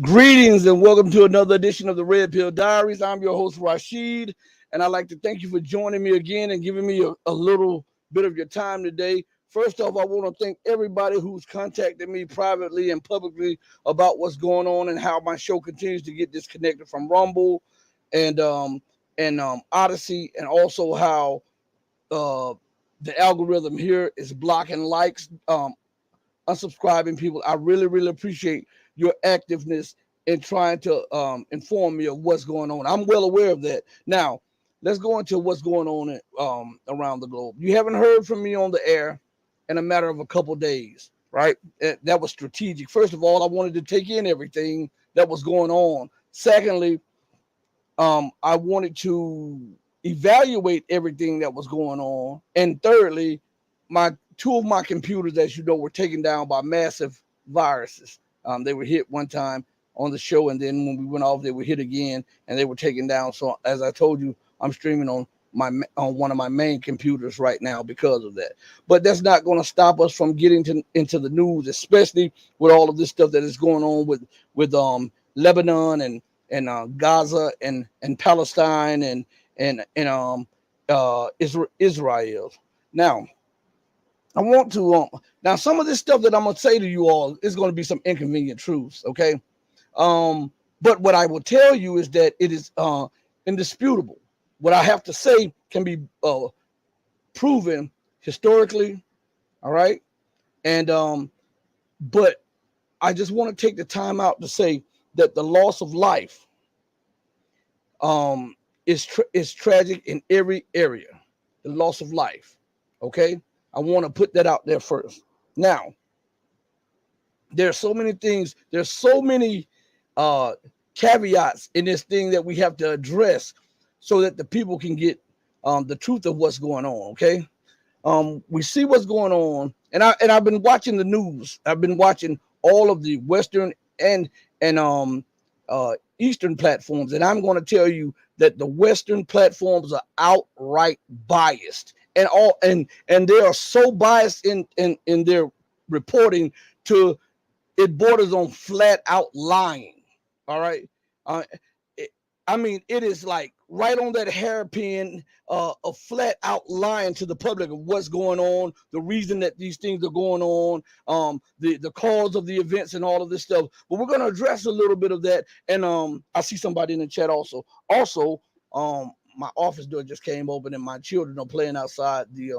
Greetings and welcome to another edition of the Red Pill Diaries. I'm your host, Rashid, and I'd like to thank you for joining me again and giving me a little bit of your time today. First off, I want to thank everybody who's contacted me privately and publicly about what's going on and how my show continues to get disconnected from Rumble and Odyssey, and also how uh, the algorithm here is blocking likes, unsubscribing people. I really appreciate your activeness in trying to inform me of what's going on. I'm well aware of that. Now, let's go into what's going on around the globe. You haven't heard from me on the air in a matter of a couple days, right? That was strategic. First of all, I wanted to take in everything that was going on. Secondly, I wanted to evaluate everything that was going on. And thirdly, my two of my computers, as you know, were taken down by massive viruses. They were hit one time on the show, and then when we went off, they were hit again, and they were taken down. So, as I told you, I'm streaming on one of my main computers right now because of that. But that's not going to stop us from getting into the news, especially with all of this stuff that is going on with Lebanon and Gaza and Palestine and Israel. Now, I want to now some of this stuff that I'm gonna say to you all is going to be some inconvenient truths, okay? But what I will tell you is that it is indisputable. What I have to say can be proven historically, all right? And but I just want to take the time out to say that the loss of life is tragic in every area. The loss of life, okay? I want to put that out there first. Now, there's so many things, there's so many caveats in this thing that we have to address so that the people can get the truth of what's going on, okay? We see what's going on, and I've been watching the news. I've been watching all of the Western and Eastern platforms, and I'm going to tell you that the Western platforms are outright biased. And they are so biased in their reporting to it borders on flat out lying. All right. I mean, it is like right on that hairpin of flat out lying to the public of what's going on, the reason that these things are going on, the cause of the events and all of this stuff. But we're going to address a little bit of that. And I see somebody in the chat also. My office door just came open and my children are playing outside the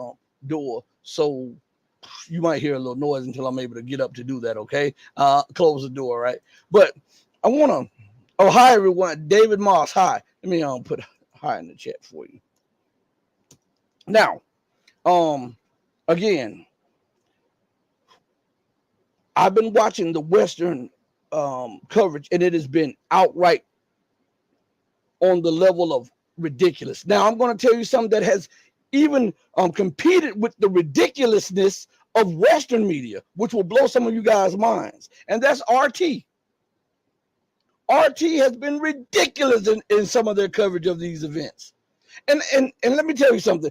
door. So you might hear a little noise until I'm able to get up to do that, okay? Close the door, right? But I want to, oh, hi, everyone. David Moss, hi. Let me put hi in the chat for you. Now, again, I've been watching the Western coverage, and it has been outright on the level of ridiculous. Now, I'm going to tell you something that has even competed with the ridiculousness of Western media, which will blow some of you guys' minds, and that's RT. RT has been ridiculous in some of their coverage of these events. And let me tell you something.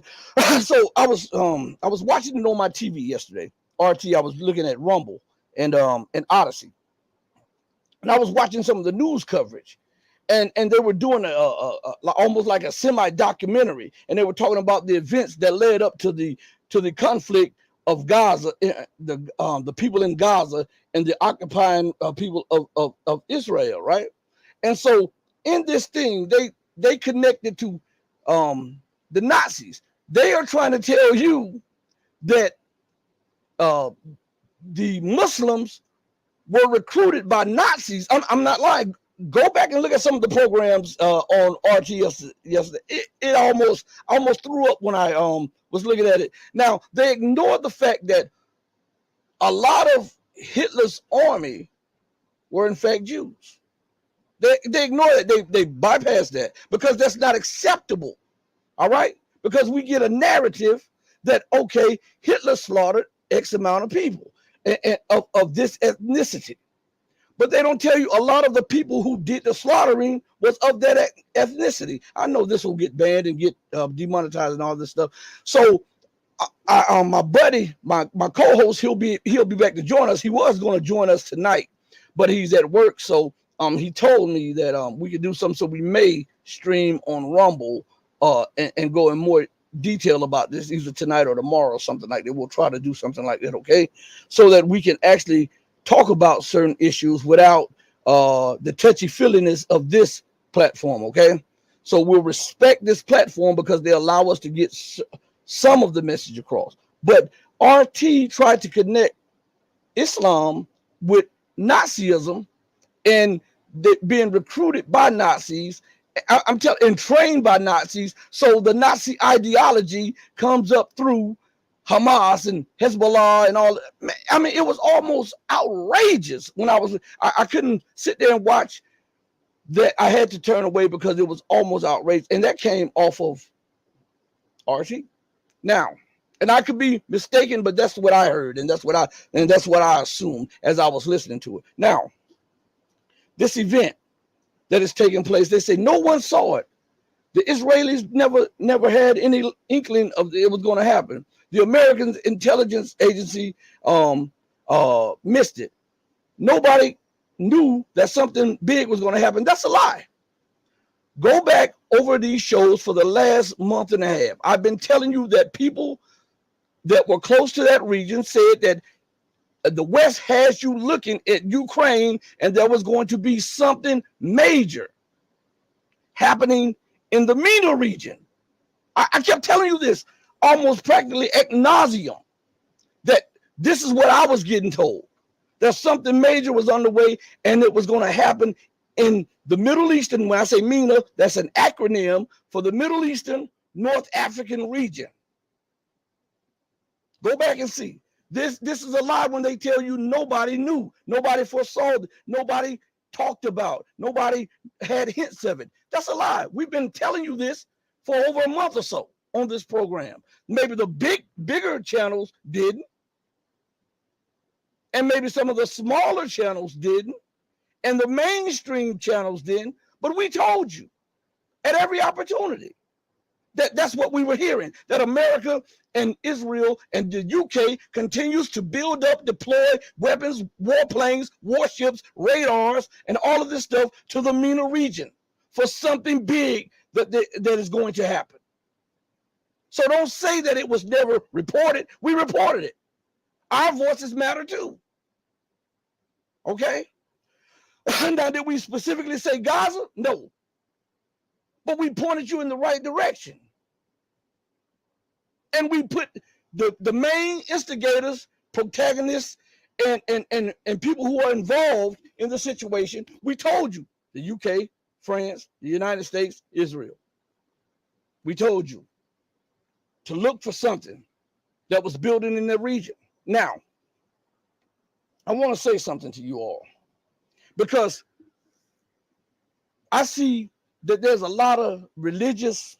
So I was watching it on my TV yesterday. RT, I was looking at Rumble and Odyssey. And I was watching some of the news coverage. And they were doing almost like a semi-documentary, and they were talking about the events that led up to the conflict of Gaza, the people in Gaza and the occupying people of Israel, right? And so in this thing, they connected to the Nazis. They are trying to tell you that the Muslims were recruited by Nazis. I'm not lying. Go back and look at some of the programs on RT yesterday. It almost threw up when I was looking at it. Now, they ignored the fact that a lot of Hitler's army were in fact Jews. They ignored it. They bypassed that because that's not acceptable. All right? Because we get a narrative that, okay, Hitler slaughtered X amount of people of this ethnicity. But they don't tell you a lot of the people who did the slaughtering was of that ethnicity. I know this will get banned and get demonetized and all this stuff. So my buddy, my co-host, he'll be back to join us. He was going to join us tonight, but he's at work. So he told me that we could do something, so we may stream on Rumble and go in more detail about this either tonight or tomorrow or something like that. We'll try to do something like that, okay? So that we can actually talk about certain issues without the touchy-feeliness of this platform, okay? So we'll respect this platform because they allow us to get some of the message across. But RT tried to connect Islam with Nazism and being recruited by Nazis. I'm telling, and trained by Nazis. So the Nazi ideology comes up through Hamas and Hezbollah and all. I mean, it was almost outrageous when I couldn't sit there and watch that. I had to turn away because it was almost outrageous. And that came off of RT. Now, and I could be mistaken, but that's what I heard, and that's what I assumed as I was listening to it. Now, this event that is taking place, they say no one saw it. The Israelis never had any inkling of it was going to happen. The American intelligence agency missed it. Nobody knew that something big was going to happen. That's a lie. Go back over these shows for the last month and a half. I've been telling you that people that were close to that region said that the West has you looking at Ukraine, and there was going to be something major happening in the MENA region. I kept telling you this almost practically ad nauseum, that this is what I was getting told, that something major was underway and it was going to happen in the Middle Eastern. When I say MENA, that's an acronym for the Middle Eastern North African region. Go back and see. This is a lie when they tell you nobody knew, nobody foresaw, nobody talked about, nobody had hints of it. That's a lie. We've been telling you this for over a month or so on this program. Maybe the bigger channels didn't, and maybe some of the smaller channels didn't, and the mainstream channels didn't, but we told you at every opportunity. That's what we were hearing, that America and Israel and the UK continues to build up, deploy weapons, warplanes, warships, radars, and all of this stuff to the MENA region for something big that is going to happen. So don't say that it was never reported. We reported it. Our voices matter too. Okay? Now, did we specifically say Gaza? No. But we pointed you in the right direction. And we put the main instigators, protagonists, and people who are involved in the situation. We told you, the UK, France, the United States, Israel. We told you to look for something that was building in the region. Now, I want to say something to you all, because I see that there's a lot of religious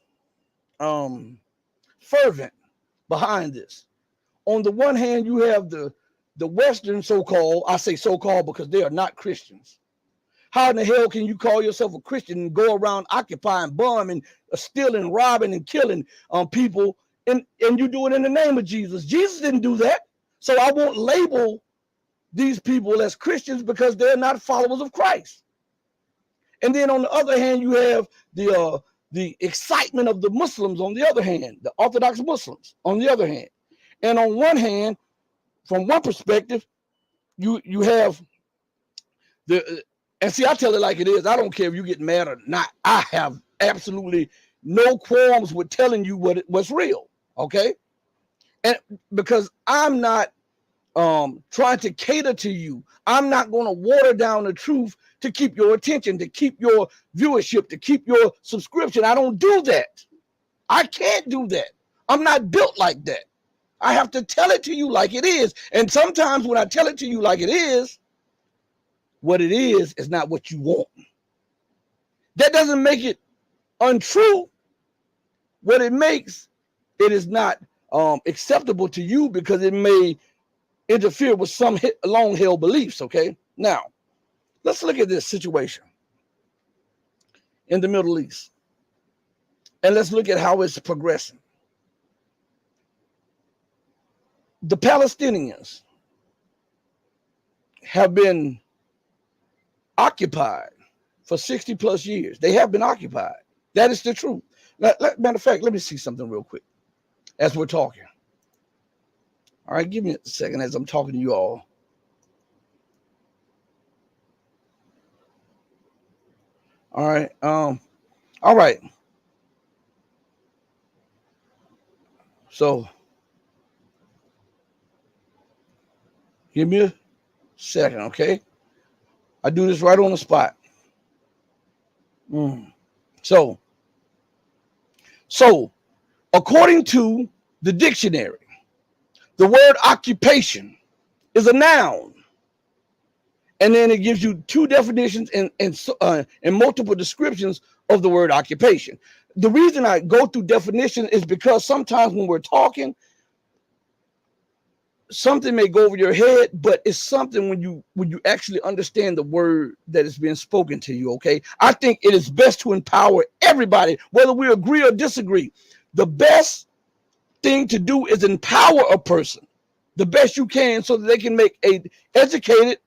fervent behind this. On the one hand, you have the Western so-called, I say so-called because they are not Christians. How in the hell can you call yourself a Christian and go around occupying, bombing, stealing, robbing, and killing people, and you do it in the name of Jesus? Jesus didn't do that. So I won't label these people as Christians because they're not followers of Christ. And then on the other hand, you have the excitement of the Muslims on the other hand, the Orthodox Muslims on the other hand. And on one hand, from one perspective, you have and see, I tell it like it is. I don't care if you get mad or not. I have absolutely no qualms with telling you what's real, okay? And because I'm not trying to cater to you, I'm not going to water down the truth to keep your attention, to keep your viewership, to keep your subscription. I don't do that. I can't do that. I'm not built like that. I have to tell it to you like it is. And sometimes when I tell it to you like it is, what it is not what you want. That doesn't make it untrue. What it makes, it is not acceptable to you because it may interfere with some long-held beliefs, okay? Now, let's look at this situation in the Middle East. And let's look at how it's progressing. The Palestinians have been occupied for 60 plus years. They have been occupied. That is the truth. Matter of fact, let me see something real quick as we're talking. All right, give me a second as I'm talking to you all. All right. All right. So give me a second, okay? I do this right on the spot. So according to the dictionary, the word occupation is a noun. And then it gives you two definitions and multiple descriptions of the word occupation. The reason I go through definition is because sometimes when we're talking, something may go over your head, but it's something when you actually understand the word that is being spoken to you, okay? I think it is best to empower everybody, whether we agree or disagree. The best thing to do is empower a person the best you can so that they can make a educated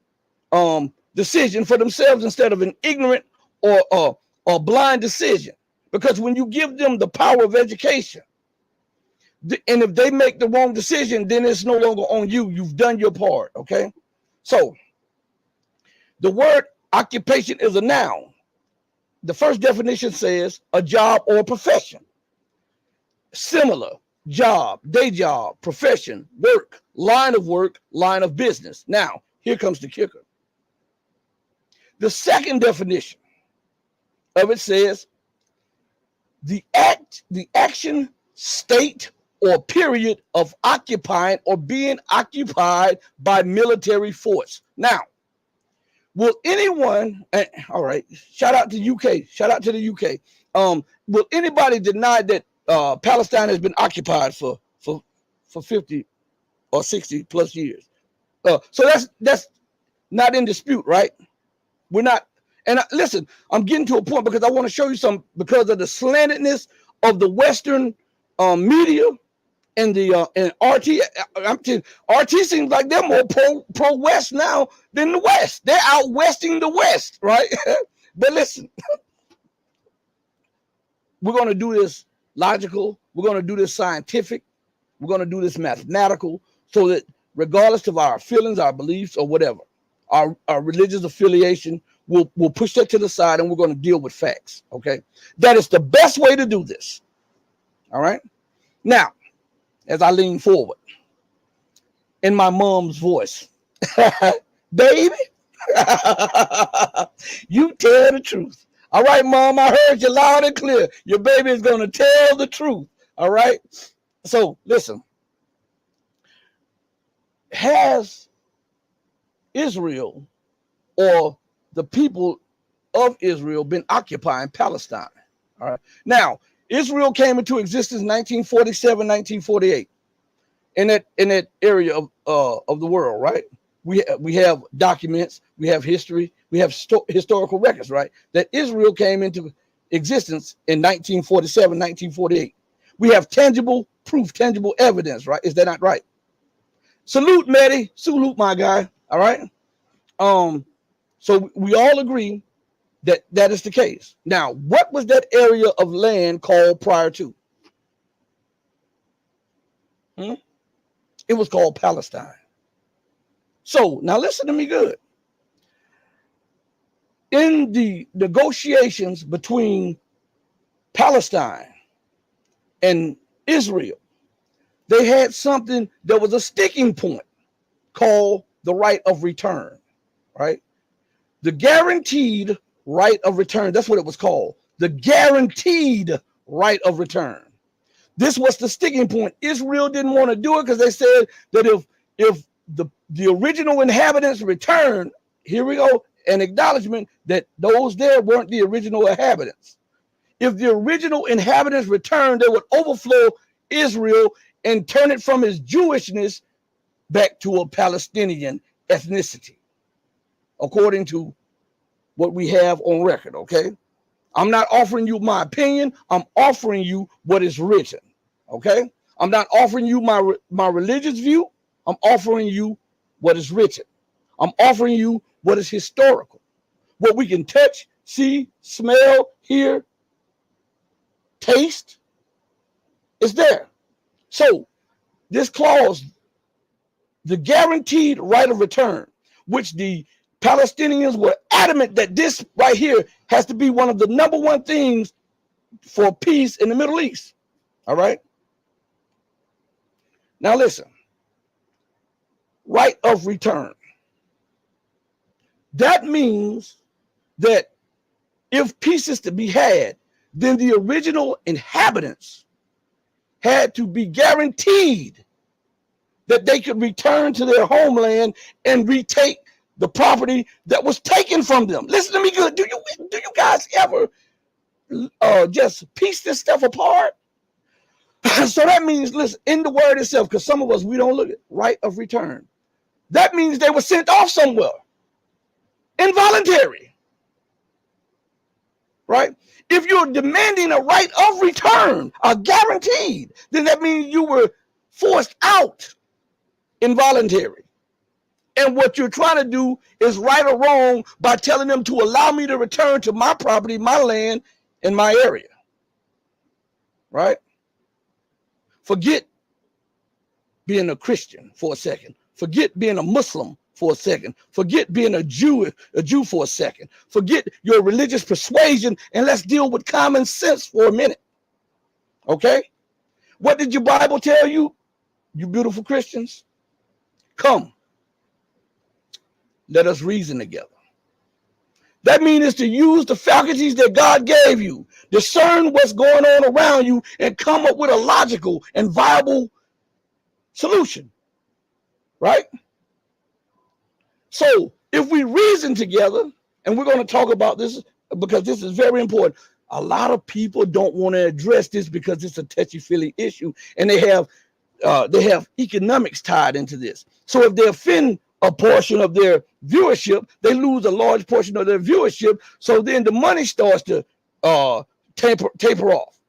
decision for themselves instead of an ignorant or blind decision. Because when you give them the power of education, and if they make the wrong decision, then it's no longer on you. You've done your part, okay? So the word occupation is a noun. The first definition says a job or a profession. Similar, job, day job, profession, work, line of business. Now, here comes the kicker. The second definition of it says the action, state, or period of occupying or being occupied by military force. Now, will anyone, all right, shout out to UK, shout out to the UK. Will anybody deny that Palestine has been occupied for 50 or 60 plus years? So that's not in dispute, right? We're not. And listen, I'm getting to a point because I want to show you some, because of the slantedness of the Western media and the and RT. I'm telling you, RT seems like they're more pro West now than the West. They're out westing the West, right? But listen, we're going to do this logical. We're going to do this scientific. We're going to do this mathematical, so that regardless of our feelings, our beliefs, or whatever, our religious affiliation, we'll push that to the side and we're going to deal with facts, okay? That is the best way to do this, all right? Now, as I lean forward in my mom's voice, baby, you tell the truth. All right, Mom, I heard you loud and clear. Your baby is going to tell the truth, all right? So, listen. Has Israel or the people of Israel been occupying Palestine? All right. Now, Israel came into existence 1947, 1948 in that area of the world, right? We have documents, we have history, we have historical records, right? That Israel came into existence in 1947, 1948. We have tangible proof, tangible evidence, right? Is that not right? Salute, Mehdi. Salute, my guy. All right. So we all agree that that is the case. Now, what was that area of land called prior to? It was called Palestine. So now listen to me good. In the negotiations between Palestine and Israel, they had something that was a sticking point called the right of return, right? The guaranteed right of return. That's what it was called. The guaranteed right of return. This was the sticking point. Israel didn't want to do it because they said that if the original inhabitants returned, here we go, an acknowledgement that those there weren't the original inhabitants. If the original inhabitants returned, they would overflow Israel and turn it from its Jewishness back to a Palestinian ethnicity, according to what we have on record, okay? I'm not offering you my opinion. I'm offering you what is written, okay? I'm not offering you my religious view. I'm offering you what is written. I'm offering you what is historical. what we can touch, see, smell, hear, taste, is there. So this clause, the guaranteed right of return, which the Palestinians were adamant that this right here has to be one of the number one things for peace in the Middle East. All right. Now listen, right of return. That means that if peace is to be had, then the original inhabitants had to be guaranteed that they could return to their homeland and retake the property that was taken from them. Listen to me good. Do you guys ever just piece this stuff apart? So that means, listen, in the word itself, because some of us, we don't look at right of return. That means they were sent off somewhere. Involuntary. Right? If you're demanding a right of return, a guaranteed, then that means you were forced out. Involuntary. And what you're trying to do is right or wrong by telling them to allow me to return to my property, my land, and my area. Right? Forget being a Christian for a second. Forget being a Muslim for a second. Forget being a Jew for a second. Forget your religious persuasion, and let's deal with common sense for a minute. Okay? What did your Bible tell you, you beautiful Christians? Come, let us reason together. That means to use the faculties that God gave you, discern what's going on around you, and come up with a logical and viable solution. Right? So if we reason together, and we're going to talk about this because this is very important. A lot of people don't want to address this because it's a touchy-feely issue, and they have economics tied into this. So if they offend a portion of their viewership, they lose a large portion of their viewership. So then the money starts to taper off.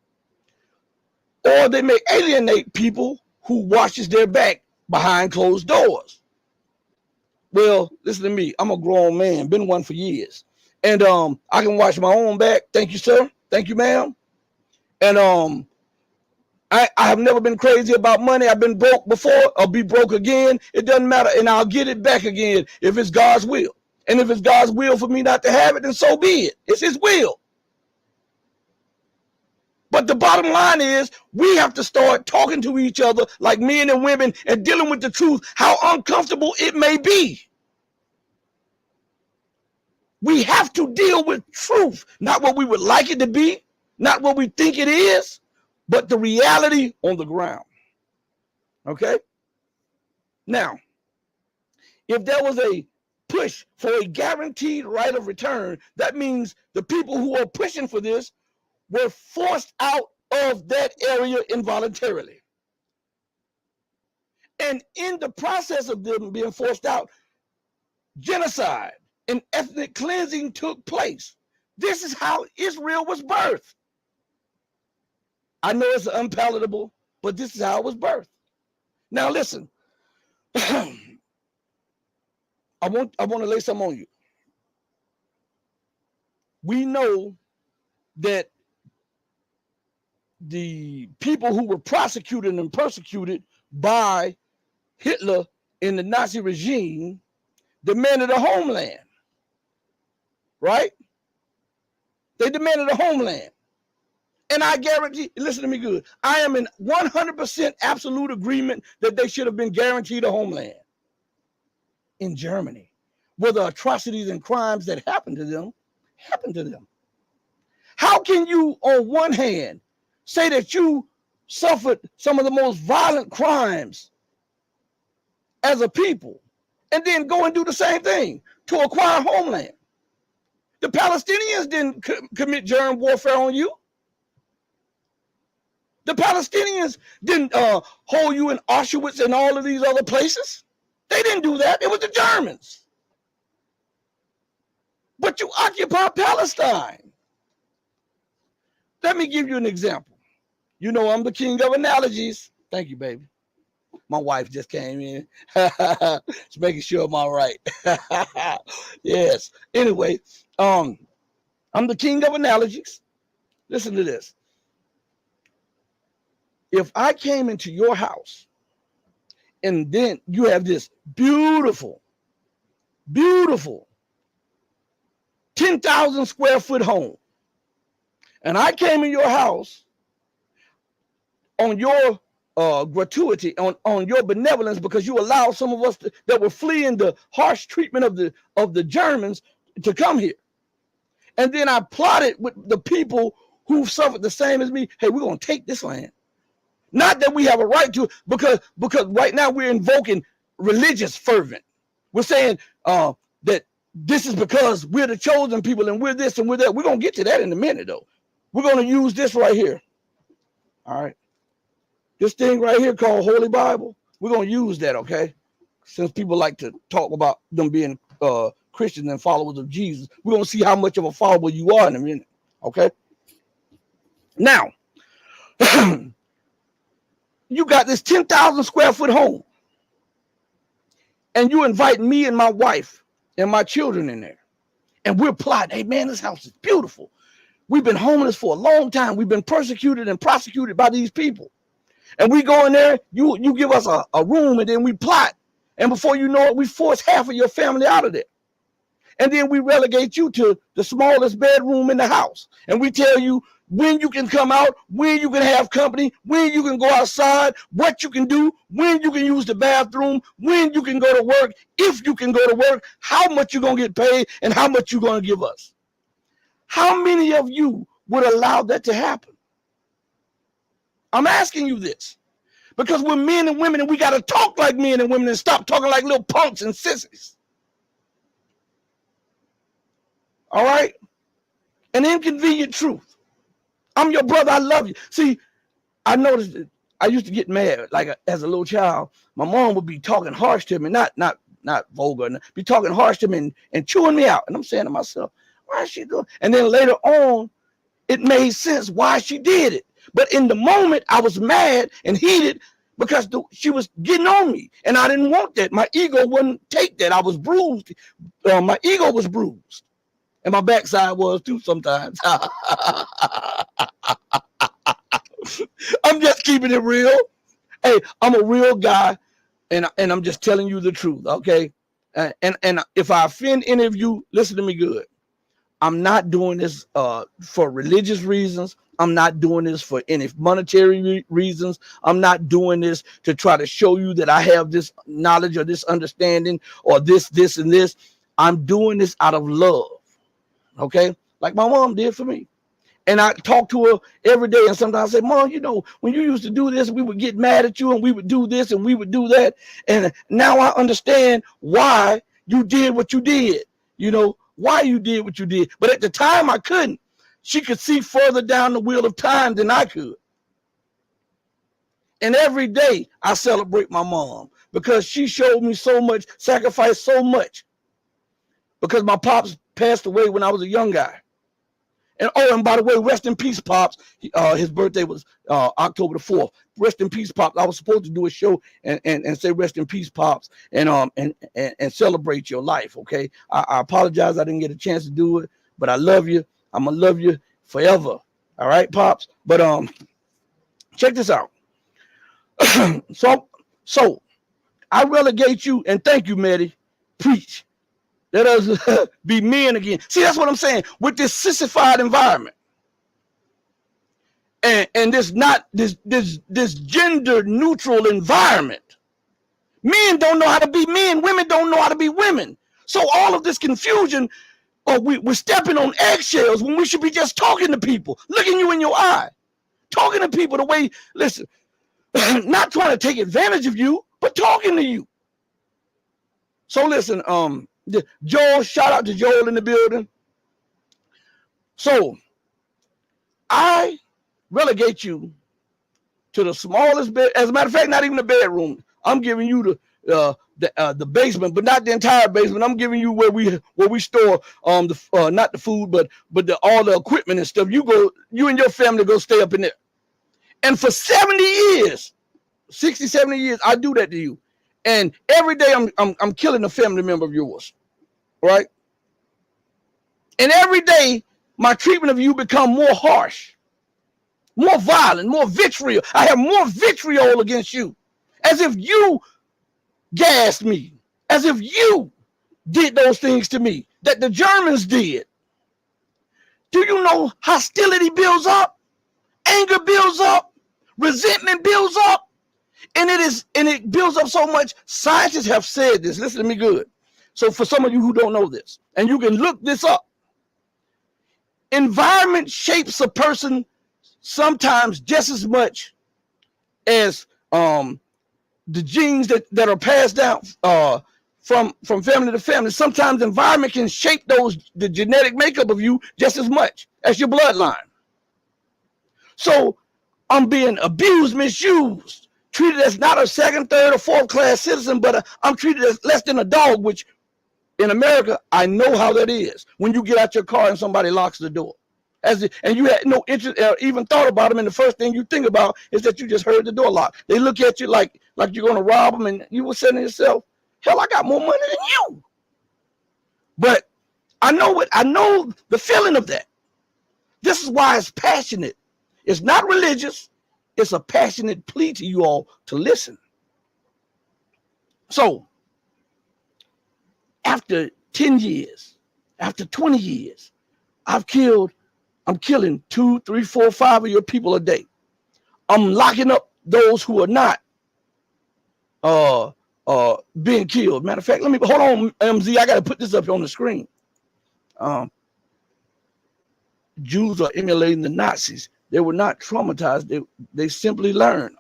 Or they may alienate people who watches their back behind closed doors. Well, listen to me. I'm a grown man, been one for years. And I can watch my own back. Thank you, sir. Thank you, ma'am. And I have never been crazy about money. I've been broke before. I'll be broke again. It doesn't matter. And I'll get it back again if it's God's will. And if it's God's will for me not to have it, then so be it. It's his will. But the bottom line is we have to start talking to each other like men and women and dealing with the truth, how uncomfortable it may be. We have to deal with truth, not what we would like it to be, not what we think it is, but the reality on the ground. Okay? Now, if there was a push for a guaranteed right of return, that means the people who are pushing for this were forced out of that area involuntarily. And in the process of them being forced out, genocide and ethnic cleansing took place. This is how Israel was birthed. I know it's unpalatable, but this is how it was birthed. Now listen, I want to lay something on you. We know that the people who were prosecuted and persecuted by Hitler in the Nazi regime demanded a homeland, right? They demanded a homeland. And I guarantee, listen to me good, I am in 100% absolute agreement that they should have been guaranteed a homeland in Germany, where the atrocities and crimes that happened to them. How can you, on one hand, say that you suffered some of the most violent crimes as a people, and then go and do the same thing to acquire homeland? The Palestinians didn't commit germ warfare on you. The Palestinians didn't hold you in Auschwitz and all of these other places. They didn't do that. It was the Germans. But you occupy Palestine. Let me give you an example. You know I'm the king of analogies. Thank you, baby. My wife just came in. She's making sure I'm all right. Yes. Anyway, I'm the king of analogies. Listen to this. If I came into your house and then you have this beautiful, beautiful 10,000 square foot home, and I came in your house on your gratuity, on your benevolence, because you allowed some of us that were fleeing the harsh treatment of the Germans to come here. And then I plotted with the people who suffered the same as me. Hey, we're going to take this land. Not that we have a right to, because right now we're invoking religious fervent. We're saying that this is because we're the chosen people and we're this and we're that. We're going to get to that in a minute, though. We're going to use this right here. All right. This thing right here called Holy Bible, we're going to use that, okay? Since people like to talk about them being Christians and followers of Jesus, we're going to see how much of a follower you are in a minute, okay? Now, you got this 10,000 square foot home, and you invite me and my wife and my children in there, and we're plotting, hey, man, this house is beautiful. We've been homeless for a long time. We've been persecuted and prosecuted by these people. And we go in there, you give us a room, and then we plot. And before you know it, we force half of your family out of there. And then we relegate you to the smallest bedroom in the house. And we tell you when you can come out, when you can have company, when you can go outside, what you can do, when you can use the bathroom, when you can go to work, if you can go to work, how much you're going to get paid, and how much you're going to give us. How many of you would allow that to happen? I'm asking you this because we're men and women, and we got to talk like men and women and stop talking like little punks and sissies. All right? An inconvenient truth. I'm your brother. I love you. See, I noticed that I used to get mad, like as a little child. My mom would be talking harsh to me, not vulgar, be talking harsh to me and chewing me out. And I'm saying to myself, why is she doing? And then later on, it made sense why she did it. But in the moment, I was mad and heated because she was getting on me. And I didn't want that. My ego wouldn't take that. I was bruised. My ego was bruised. And my backside was too sometimes. I'm just keeping it real. Hey, I'm a real guy. And I'm just telling you the truth, okay? And if I offend any of you, listen to me good. I'm not doing this for religious reasons. I'm not doing this for any monetary reasons. I'm not doing this to try to show you that I have this knowledge or this understanding or this, and this. I'm doing this out of love, okay? Like my mom did for me. And I talk to her every day, and sometimes I say, Mom, you know, when you used to do this, we would get mad at you, and we would do this, and we would do that. And now I understand why you did what you did, you know, why you did what you did. But at the time, I couldn't. She could see further down the wheel of time than I could. And every day, I celebrate my mom because she showed me so much, sacrificed so much. Because my pops passed away when I was a young guy. And by the way, rest in peace, Pops. His birthday was October the 4th. Rest in peace, Pops. I was supposed to do a show and say rest in peace, Pops, and celebrate your life, okay? I apologize I didn't get a chance to do it, but I love you. I'm going to love you forever, all right, Pops? But check this out. So I relegate you, and thank you, Maddie. Preach. Let us be men again. See, that's what I'm saying. With this sissified environment, and this gender neutral environment, men don't know how to be men. Women don't know how to be women. So all of this confusion, we're stepping on eggshells when we should be just talking to people, looking you in your eye, talking to people the way. Listen, not trying to take advantage of you, but talking to you. So listen, Joel, shout out to Joel in the building. So I relegate you to the smallest bed. As a matter of fact, not even the bedroom. I'm giving you the basement, but not the entire basement. I'm giving you where we store not the food, but all the equipment and stuff. You and your family go stay up in there. And for 70 years, 60, 70 years, I do that to you. And every day I'm killing a family member of yours. Right? And every day, my treatment of you become more harsh, more violent, more vitriol. I have more vitriol against you, as if you gassed me, as if you did those things to me that the Germans did. Do you know hostility builds up, anger builds up, resentment builds up, and it builds up so much. Scientists have said this. Listen to me good. So for some of you who don't know this, and you can look this up, environment shapes a person sometimes just as much as the genes that are passed down from family to family. Sometimes environment can shape the genetic makeup of you just as much as your bloodline. So I'm being abused, misused, treated as not a second, third, or fourth class citizen, but I'm treated as less than a dog, which in America, I know how that is. When you get out your car and somebody locks the door, and you had no interest or even thought about them, and the first thing you think about is that you just heard the door lock. They look at you like you're going to rob them, and you were saying to yourself, hell, I got more money than you. But I know the feeling of that. This is why it's passionate. It's not religious. It's a passionate plea to you all to listen. So after 10 years, after 20 years, I'm killing 2, 3, 4, 5 of your people a day. I'm locking up those who are not being killed. Matter of fact, hold on, MZ. I got to put this up on the screen. Jews are emulating the Nazis. They were not traumatized. They simply learned.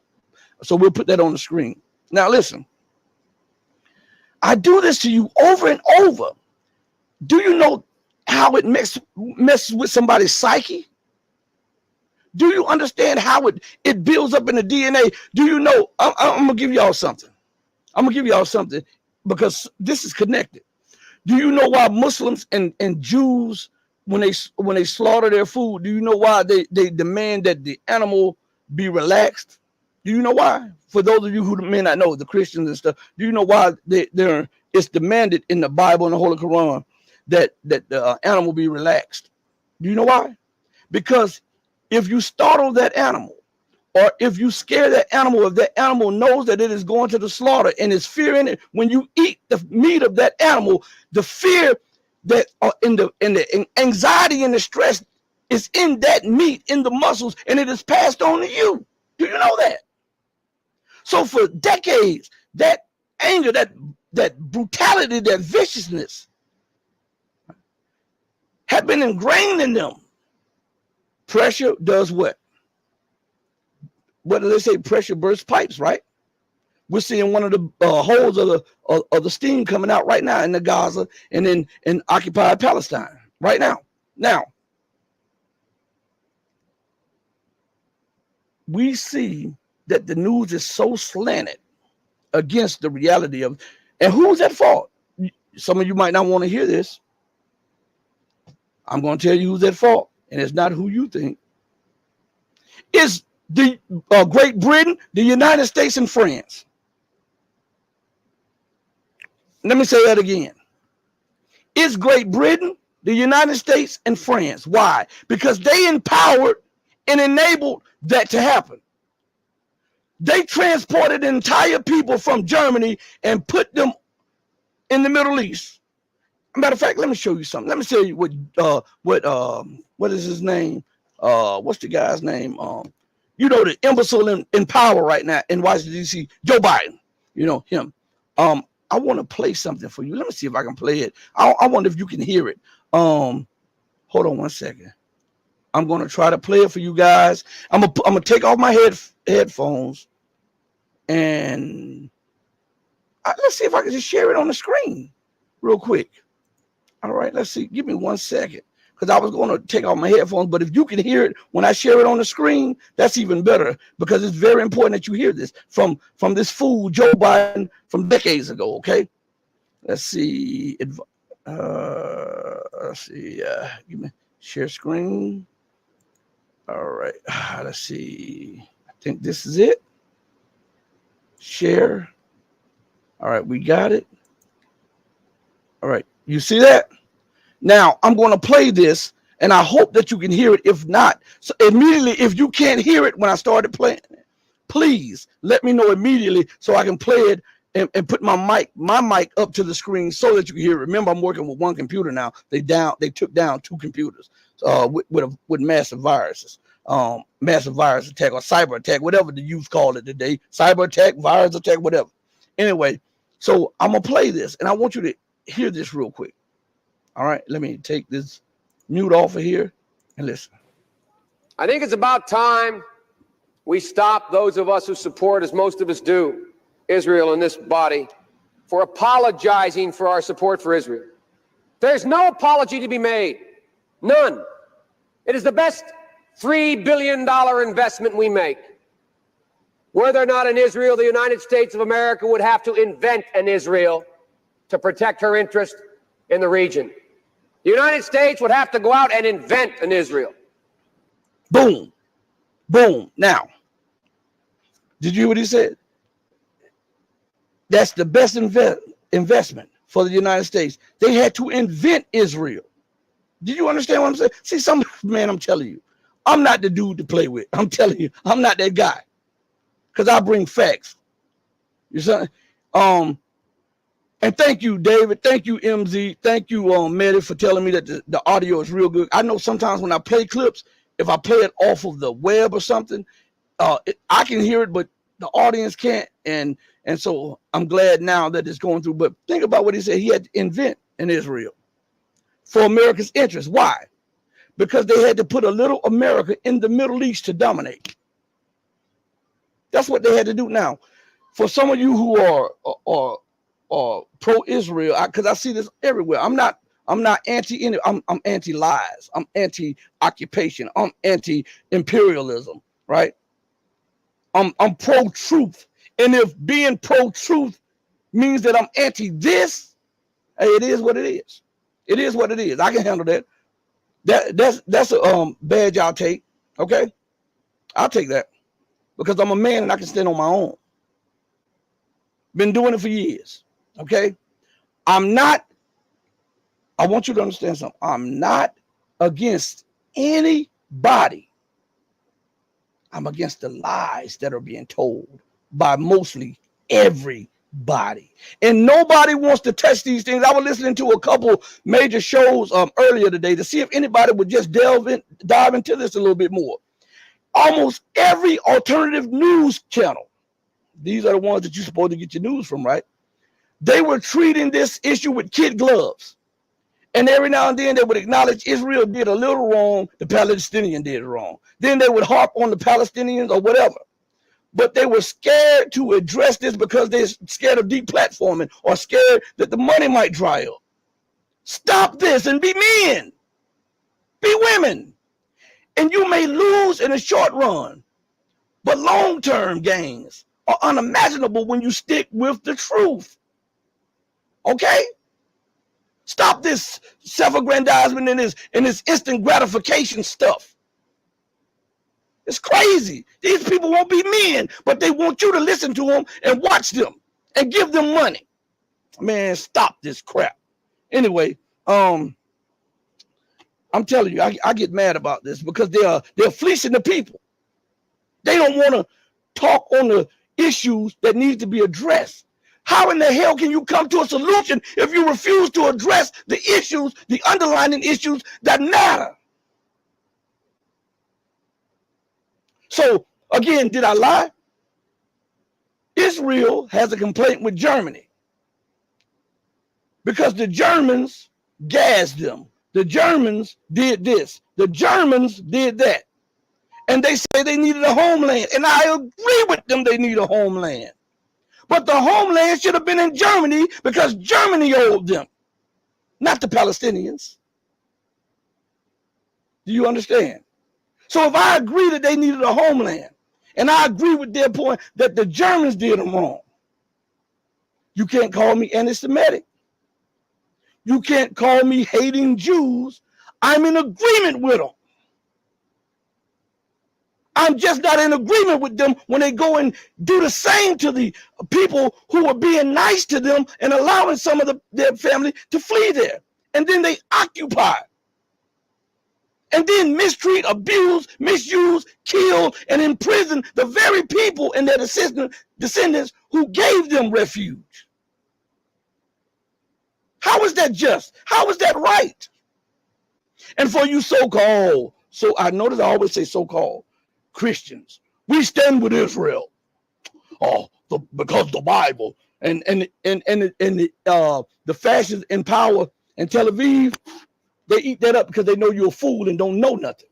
So we'll put that on the screen. Now listen. I do this to you over and over. Do you know how it messes with somebody's psyche? Do you understand how it builds up in the DNA? Do you know? I'm going to give y'all something. I'm going to give y'all something because this is connected. Do you know why Muslims and Jews, when they slaughter their food, do you know why they demand that the animal be relaxed? Do you know why? For those of you who may not know, the Christians and stuff, do you know why it's demanded in the Bible and the Holy Quran that the animal be relaxed? Do you know why? Because if you startle that animal, or if you scare that animal, if that animal knows that it is going to the slaughter and is fear in it, when you eat the meat of that animal, the fear that in the anxiety and the stress is in that meat, in the muscles, and it is passed on to you. Do you know that? So for decades, that anger, that brutality, that viciousness had been ingrained in them. Pressure does what? What do they say? Pressure bursts pipes, right? We're seeing one of the holes of the steam coming out right now in the Gaza and in occupied Palestine right now. Now, we see that the news is so slanted against the reality of, and who's at fault? Some of you might not want to hear this. I'm going to tell you who's at fault, and it's not who you think. It's the Great Britain, the United States, and France. Let me say that again. It's Great Britain, the United States, and France. Why? Because they empowered and enabled that to happen. They transported entire people from Germany and put them in the Middle East. Matter of fact, let me show you something. Let me tell you what is his name? What's the guy's name? You know, the imbecile in power right now in Washington, D.C., Joe Biden. You know, him. I want to play something for you. Let me see if I can play it. I wonder if you can hear it. Hold on one second. I'm going to try to play it for you guys. I'm gonna take off my headphones and let's see if I can just share it on the screen real quick. All right, let's see. Give me 1 second because I was going to take off my headphones. But if you can hear it when I share it on the screen, that's even better because it's very important that you hear this from this fool, Joe Biden, from decades ago. Okay, let's see. Let's see. Give me share screen. All right. Let's see. I think this is it. Share. All right, we got it. All right. You see that? Now, I'm going to play this, and I hope that you can hear it. If not, so immediately, if you can't hear it when I started playing it, please let me know immediately so I can play it and put my mic up to the screen so that you can hear it. Remember, I'm working with one computer now. They took down 2 computers with massive viruses, massive virus attack or cyber attack, whatever the youth call it today, cyber attack, virus attack, whatever. Anyway, so I'm gonna play this, and I want you to hear this real quick. All right, let me take this mute off of here and listen. I think it's about time we stop, those of us who support, as most of us do, Israel in this body, for apologizing for our support for Israel. There's no apology to be made. None. It is the best $3 billion investment we make. Were there not an Israel, the United States of America would have to invent an Israel to protect her interest in the region. The United States would have to go out and invent an Israel. Boom. Boom. Now, did you hear what he said? That's the best investment for the United States. They had to invent Israel. Did you understand what I'm saying? See, man, I'm telling you, I'm not the dude to play with. I'm telling you, I'm not that guy. Because I bring facts. You see? And thank you, David. Thank you, MZ. Thank you, Medi, for telling me that the audio is real good. I know sometimes when I play clips, if I play it off of the web or something, I can hear it, but the audience can't. And so I'm glad now that it's going through. But think about what he said. He had to invent an Israel for America's interest. Why? Because they had to put a little America in the Middle East to dominate. That's what they had to do. Now, for some of you who are pro-Israel, because I see this everywhere. I'm not anti any. I'm anti-lies. I'm anti-occupation. I'm anti-imperialism. Right? I'm pro-truth. And if being pro-truth means that I'm anti this, hey, it is what it is. It is what it is. I can handle that. That's a badge I'll take. Okay, I'll take that because I'm a man and I can stand on my own. Been doing it for years. Okay, I want you to understand something. I'm not against anybody. I'm against the lies that are being told by mostly everybody. And nobody wants to touch these things. I was listening to a couple major shows earlier today to see if anybody would just dive into this a little bit more. Almost every alternative news channel, these are the ones that you're supposed to get your news from, right? They were treating this issue with kid gloves. And every now and then they would acknowledge Israel did a little wrong, the Palestinian did wrong. Then they would harp on the Palestinians or whatever. But they were scared to address this because they're scared of deplatforming or scared that the money might dry up. Stop this and be men. Be women. And you may lose in a short run, but long-term gains are unimaginable when you stick with the truth. Okay? Stop this self-aggrandizement and this instant gratification stuff. It's crazy. These people won't be men, but they want you to listen to them and watch them and give them money. Man, stop this crap. Anyway, I'm telling you, I get mad about this because they're fleecing the people. They don't want to talk on the issues that need to be addressed. How in the hell can you come to a solution if you refuse to address the issues, the underlying issues that matter? So, again, did I lie? Israel has a complaint with Germany because the Germans gassed them. The Germans did this. The Germans did that. And they say they needed a homeland. And I agree with them, they need a homeland. But the homeland should have been in Germany because Germany owed them, not the Palestinians. Do you understand? So if I agree that they needed a homeland, and I agree with their point that the Germans did them wrong, you can't call me anti-Semitic. You can't call me hating Jews. I'm in agreement with them. I'm just not in agreement with them when they go and do the same to the people who are being nice to them and allowing some of their family to flee there. and then they occupy, and then mistreat, abuse, misuse, kill, and imprison the very people and their descendants who gave them refuge. How is that just? How is that right? And for you so-called, so I notice I always say so-called Christians, we stand with Israel. Oh, because the Bible and the fascists in power in Tel Aviv, they eat that up because they know you're a fool and don't know nothing.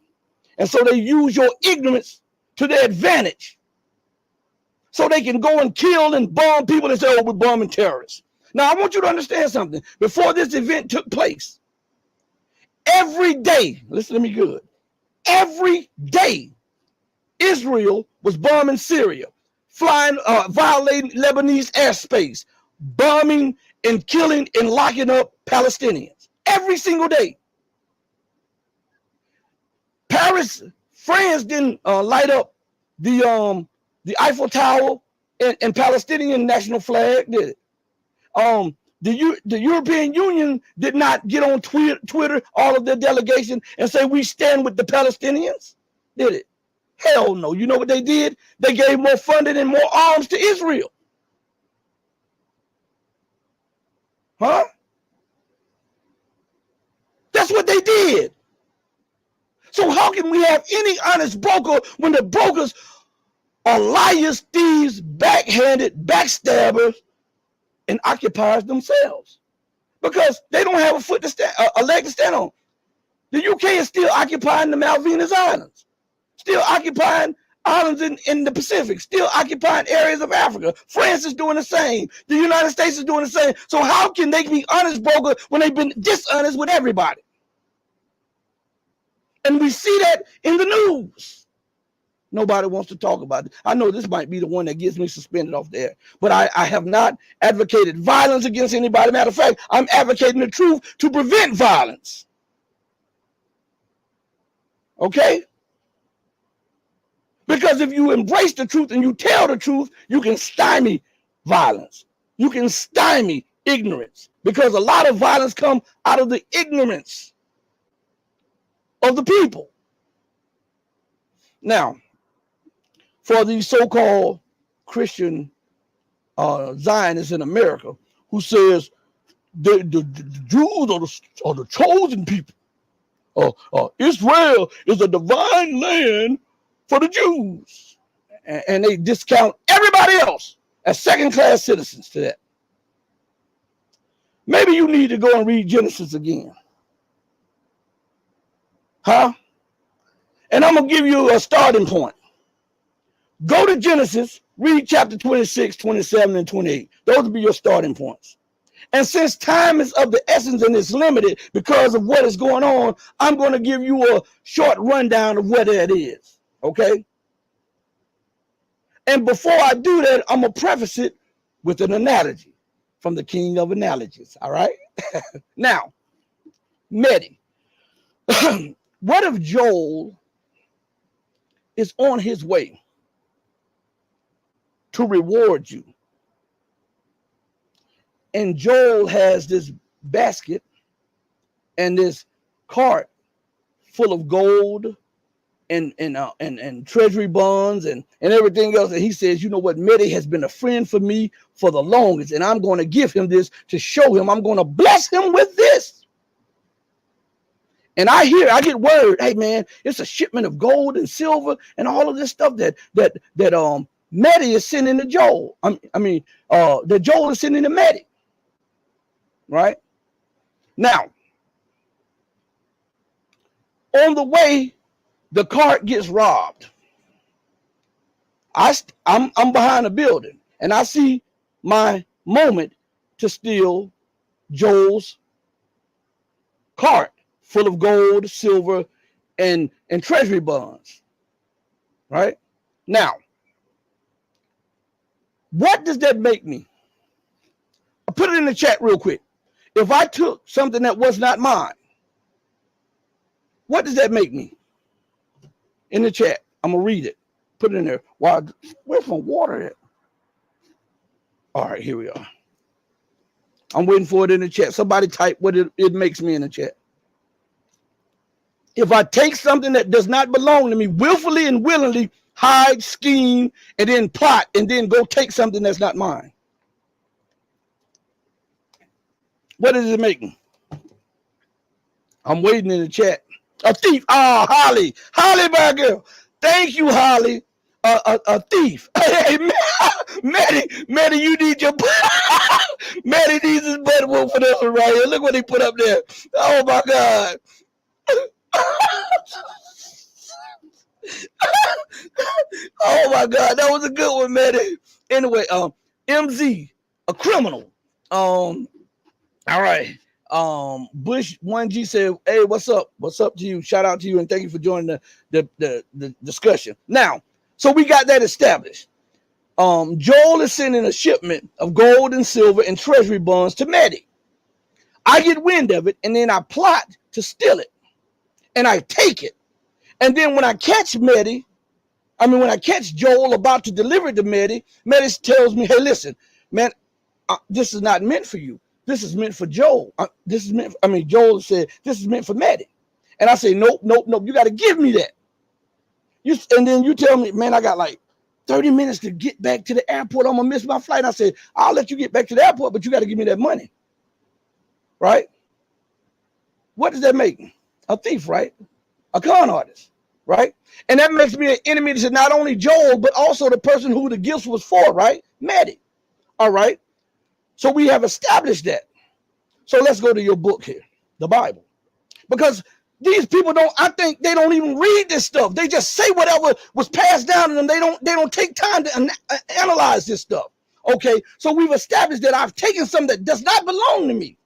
And so they use your ignorance to their advantage. So they can go and kill and bomb people and say, oh, we're bombing terrorists. Now, I want you to understand something. Before this event took place, every day, listen to me good, every day, Israel was bombing Syria, flying, violating Lebanese airspace, bombing and killing and locking up Palestinians every single day. Paris, France didn't light up the Eiffel Tower and Palestinian national flag, did it? The European Union did not get on Twitter, all of their delegation, and say we stand with the Palestinians, did it? Hell no. You know what they did? They gave more funding and more arms to Israel. Huh? That's what they did. So how can we have any honest broker when the brokers are liars, thieves, backhanded, backstabbers, and occupiers themselves? Because they don't have a leg to stand on. The UK is still occupying the Malvinas Islands, still occupying islands in the Pacific, still occupying areas of Africa. France is doing the same. The United States is doing the same. So how can they be honest broker when they've been dishonest with everybody? And we see that in the news. Nobody wants to talk about it. I know this might be the one that gets me suspended off there, but I have not advocated violence against anybody. Matter of fact, I'm advocating the truth to prevent violence. Okay? Because if you embrace the truth and you tell the truth, you can stymie violence. You can stymie ignorance, because a lot of violence comes out of the ignorance of the people. Now, for these so-called Christian Zionists in America who says the Jews are the chosen people. Israel is a divine land for the Jews. And they discount everybody else as second-class citizens to that. Maybe you need to go and read Genesis again. Huh? And I'm going to give you a starting point. Go to Genesis, read chapter 26, 27, and 28. Those will be your starting points. And since time is of the essence and it's limited because of what is going on, I'm going to give you a short rundown of what that is. Okay? And before I do that, I'm going to preface it with an analogy from the king of analogies. All right? Now, Medi. What if Joel is on his way to reward you? And Joel has this basket and this cart full of gold and treasury bonds and everything else. And he says, you know what, Medi has been a friend for me for the longest, and I'm going to give him this to show him. I'm going to bless him with this. And I get word, hey man, it's a shipment of gold and silver and all of this stuff that Medi is sending to Joel. That Joel is sending to Medi. Right? Now, on the way, the cart gets robbed. I'm behind a building, and I see my moment to steal Joel's cart full of gold, silver, and treasury bonds. Right? Now, what does that make me? I'll put it in the chat real quick. If I took something that was not mine, what does that make me? In the chat, I'm going to read it. Put it in there. Wow, where's my water at? All right, here we are. I'm waiting for it in the chat. Somebody type what it makes me in the chat. If I take something that does not belong to me, willfully and willingly hide, scheme, and then plot, and then go take something that's not mine. What is it making? I'm waiting in the chat. A thief. Ah, Holly. Holly, my girl. Thank you, Holly. A thief. Hey, Maddie, you need your Maddie needs his butt whoop for this one right here. Look what he put up there. Oh my God. Oh my God, that was a good one, Maddie. Anyway, MZ, a criminal. All right. Bush 1G said, hey, what's up? What's up to you? Shout out to you and thank you for joining the discussion. Now, so we got that established. Joel is sending a shipment of gold and silver and treasury bonds to Maddie. I get wind of it and then I plot to steal it. And I take it. And then when I catch Maddie, when I catch Joel about to deliver it to Maddie, Maddie tells me, hey, listen, man, this is not meant for you. This is meant for Joel. Joel said, this is meant for Maddie. And I say, nope. You got to give me that. And then you tell me, man, I got like 30 minutes to get back to the airport. I'm going to miss my flight. And I said, I'll let you get back to the airport, but you got to give me that money. Right? What does that make? A thief, right? A con artist, right? And that makes me an enemy to not only Joel, but also the person who the gifts was for, right? Maddie. All right. So we have established that. So let's go to your book here, the Bible. Because these people I think they don't even read this stuff. They just say whatever was passed down to them. They don't take time to analyze this stuff. Okay. So we've established that I've taken something that does not belong to me.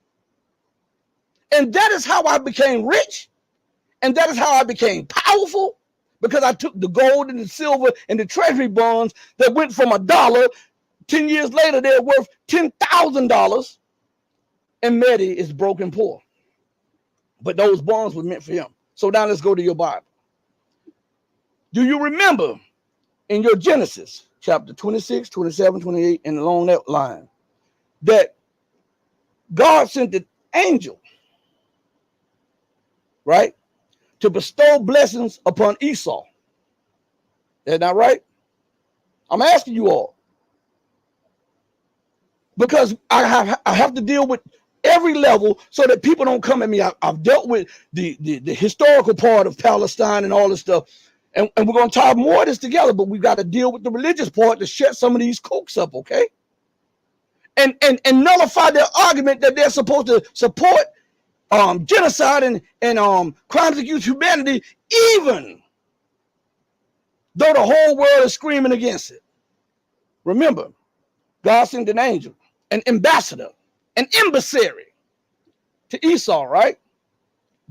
And that is how I became rich. And that is how I became powerful, because I took the gold and the silver and the treasury bonds that went from $1. 10 years later, they're worth $10,000. And Maddie is broke and poor. But those bonds were meant for him. So now let's go to your Bible. Do you remember in your Genesis, chapter 26, 27, 28, and along that line, that God sent the angel, right, to bestow blessings upon Esau? Is that right? I'm asking you all. Because I have to deal with every level so that people don't come at me. I've dealt with the historical part of Palestine and all this stuff. And we're going to talk more of this together, but we've got to deal with the religious part to shut some of these kooks up, okay? And nullify their argument that they're supposed to support genocide and crimes against humanity, even though the whole world is screaming against it. Remember, God sent an angel, an ambassador, an emissary to Esau, right?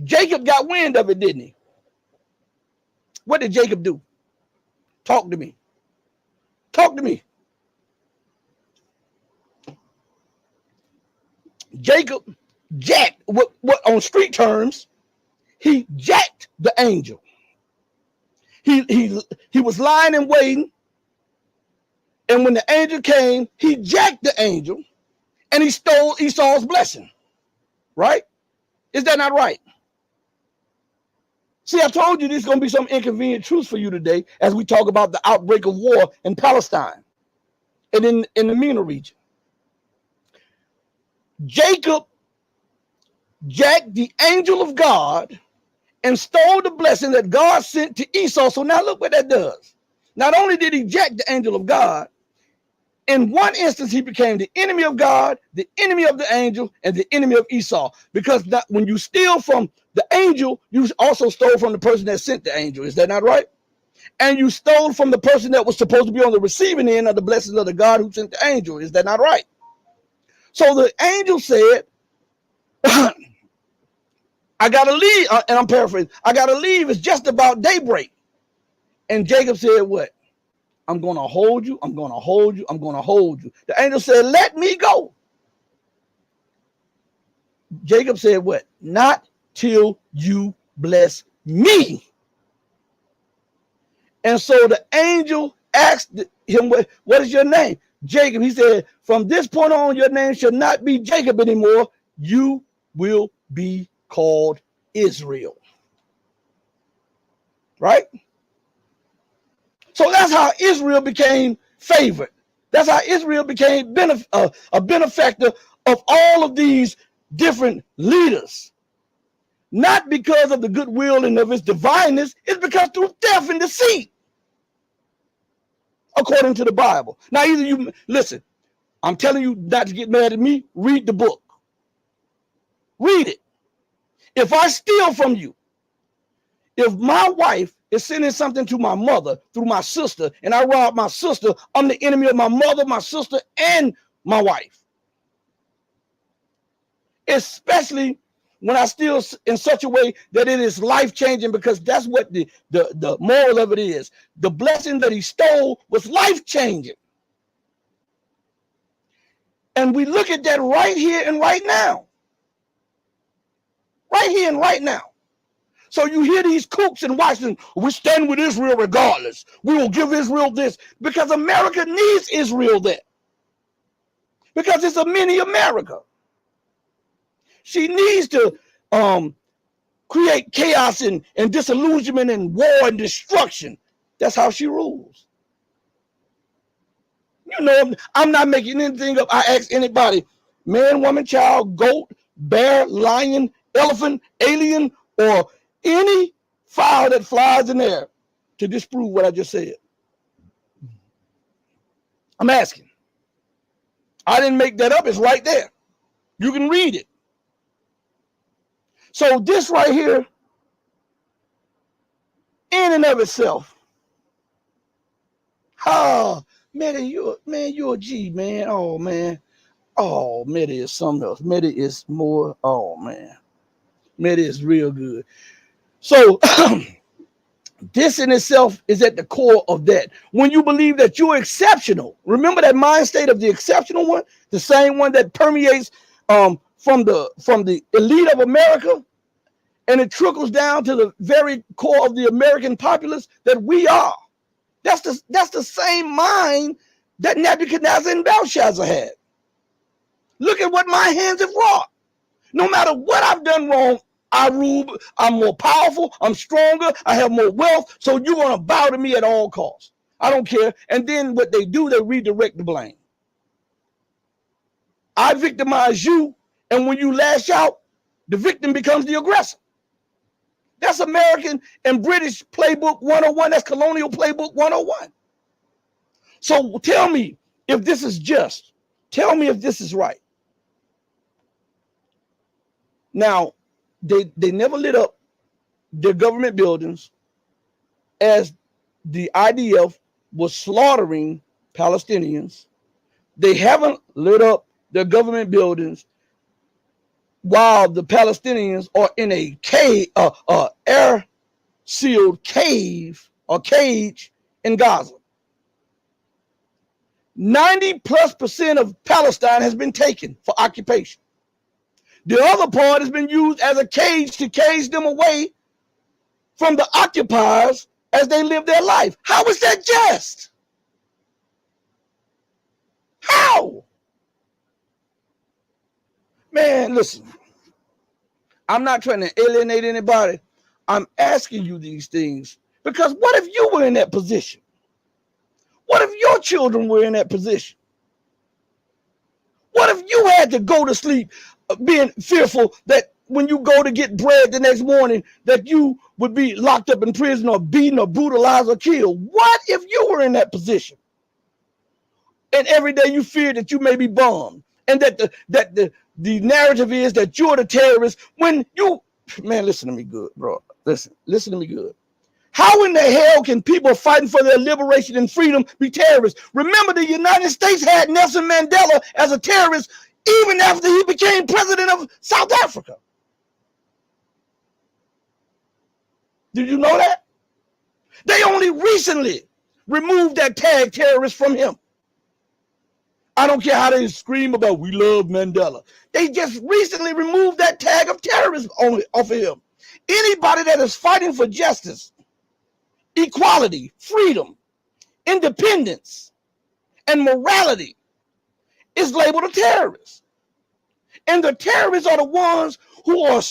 Jacob got wind of it, didn't he? What did Jacob do? Talk to me. Talk to me. Jacob jacked, what on street terms, he jacked the angel. He was lying and waiting. And when the angel came, he jacked the angel and he stole Esau's blessing. Right? Is that not right? See, I told you there's going to be some inconvenient truths for you today as we talk about the outbreak of war in Palestine and in the MENA region. Jacob jacked the angel of God and stole the blessing that God sent to Esau. So now look what that does. Not only did he jack the angel of God, in one instance, he became the enemy of God, the enemy of the angel, and the enemy of Esau. Because when you steal from the angel, you also stole from the person that sent the angel. Is that not right? And you stole from the person that was supposed to be on the receiving end of the blessings of the God who sent the angel. Is that not right? So the angel said, I got to leave. And I'm paraphrasing. I got to leave. It's just about daybreak. And Jacob said what? I'm going to hold you. I'm going to hold you. I'm going to hold you. The angel said, let me go. Jacob said what? Not till you bless me. And so the angel asked him, what is your name? Jacob. He said, from this point on, your name shall not be Jacob anymore. You will be called Israel. Right? So that's how Israel became favored. That's how Israel became a benefactor of all of these different leaders. Not because of the goodwill and of his divineness, it's because through death and deceit, according to the Bible. Now, either you, listen, I'm telling you not to get mad at me, read the book. Read it. If I steal from you, if my wife is sending something to my mother through my sister, and I rob my sister, I'm the enemy of my mother, my sister, and my wife. Especially when I steal in such a way that it is life-changing, because that's what the moral of it is. The blessing that he stole was life-changing. And we look at that right here and right now. Right here and right now. So you hear these kooks in Washington, we stand with Israel regardless. We will give Israel this, because America needs Israel there. Because it's a mini America. She needs to create chaos and disillusionment and war and destruction. That's how she rules. You know, I'm not making anything up. I ask anybody, man, woman, child, goat, bear, lion, elephant, alien, or any fowl that flies in there, to disprove what I just said. I'm asking. I didn't make that up. It's right there. You can read it. So this right here, in and of itself, oh, Meta, you're a G, man. Oh, man. Oh, Meta is something else. Meta is more, oh, man. Meta is real good. So this in itself is at the core of that. When you believe that you're exceptional, remember that mind state of the exceptional one, the same one that permeates from the elite of America, and it trickles down to the very core of the American populace that we are. That's the same mind that Nebuchadnezzar and Belshazzar had. Look at what my hands have wrought. No matter what I've done wrong, I rule, I'm more powerful, I'm stronger, I have more wealth, so you're going to bow to me at all costs. I don't care. And then what they do, they redirect the blame. I victimize you, and when you lash out, the victim becomes the aggressor. That's American and British playbook 101. That's colonial playbook 101. So tell me if this is just. Tell me if this is right. Now, they never lit up their government buildings as the IDF was slaughtering Palestinians. They haven't lit up their government buildings while the Palestinians are in a cave, air-sealed cave or cage in Gaza. 90+% of Palestine has been taken for occupation. The other part has been used as a cage to cage them away from the occupiers as they live their life. How is that just? How? Man, listen. I'm not trying to alienate anybody. I'm asking you these things because what if you were in that position? What if your children were in that position? What if you had to go to sleep being fearful that when you go to get bread the next morning that you would be locked up in prison or beaten or brutalized or killed? What if you were in that position? And every day you fear that you may be bombed and that the narrative is that you're the terrorist when you, man, listen to me good, bro. Listen to me good. How in the hell can people fighting for their liberation and freedom be terrorists? Remember, the United States had Nelson Mandela as a terrorist even after he became president of South Africa. Did you know that? They only recently removed that tag terrorist from him. I don't care how they scream about we love Mandela. They just recently removed that tag of terrorism off of him. Anybody that is fighting for justice, equality, freedom, independence, and morality is labeled a terrorist. And the terrorists are the ones who are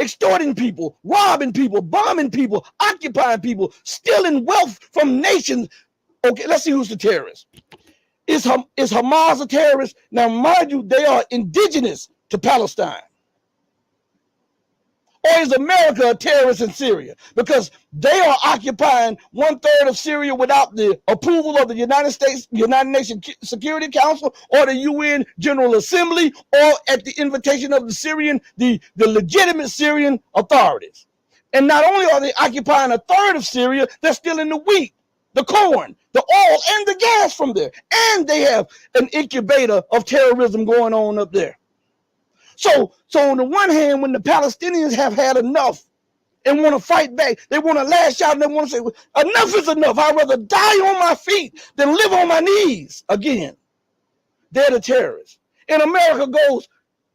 extorting people, robbing people, bombing people, occupying people, stealing wealth from nations. Okay, let's see who's the terrorist. Is Hamas a terrorist? Now, mind you, they are indigenous to Palestine. Or is America a terrorist in Syria? Because they are occupying 1/3 of Syria without the approval of the United Nations Security Council or the UN General Assembly, or at the invitation of the legitimate Syrian authorities. And not only are they occupying 1/3 of Syria, they're stealing the wheat, the corn, the oil, and the gas from there. And they have an incubator of terrorism going on up there. So on the one hand, when the Palestinians have had enough and want to fight back, they want to lash out and they want to say, enough is enough. I'd rather die on my feet than live on my knees again. They're the terrorists. And America goes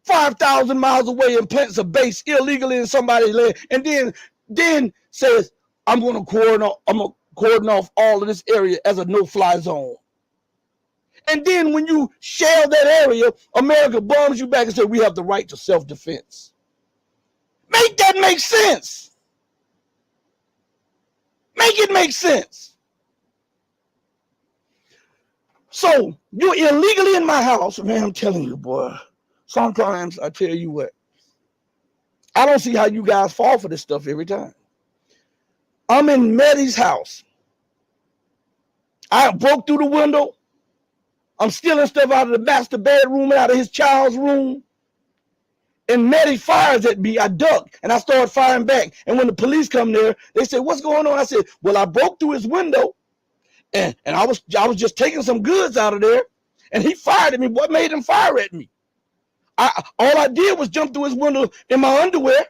5,000 miles away and plants a base illegally in somebody's land, and then says, I'm going to cordon off all of this area as a no-fly zone. And then when you shell that area, America bombs you back and says, we have the right to self-defense. Make that make sense. Make it make sense. So you're illegally in my house. Man, I'm telling you, boy, sometimes I tell you what, I don't see how you guys fall for this stuff every time. I'm in Maddie's house. I broke through the window. I'm stealing stuff out of the master bedroom and out of his child's room. And Maddie fires at me. I duck and I start firing back. And when the police come there, they say, what's going on? I said, well, I broke through his window and I was just taking some goods out of there. And he fired at me. What made him fire at me? All I did was jump through his window in my underwear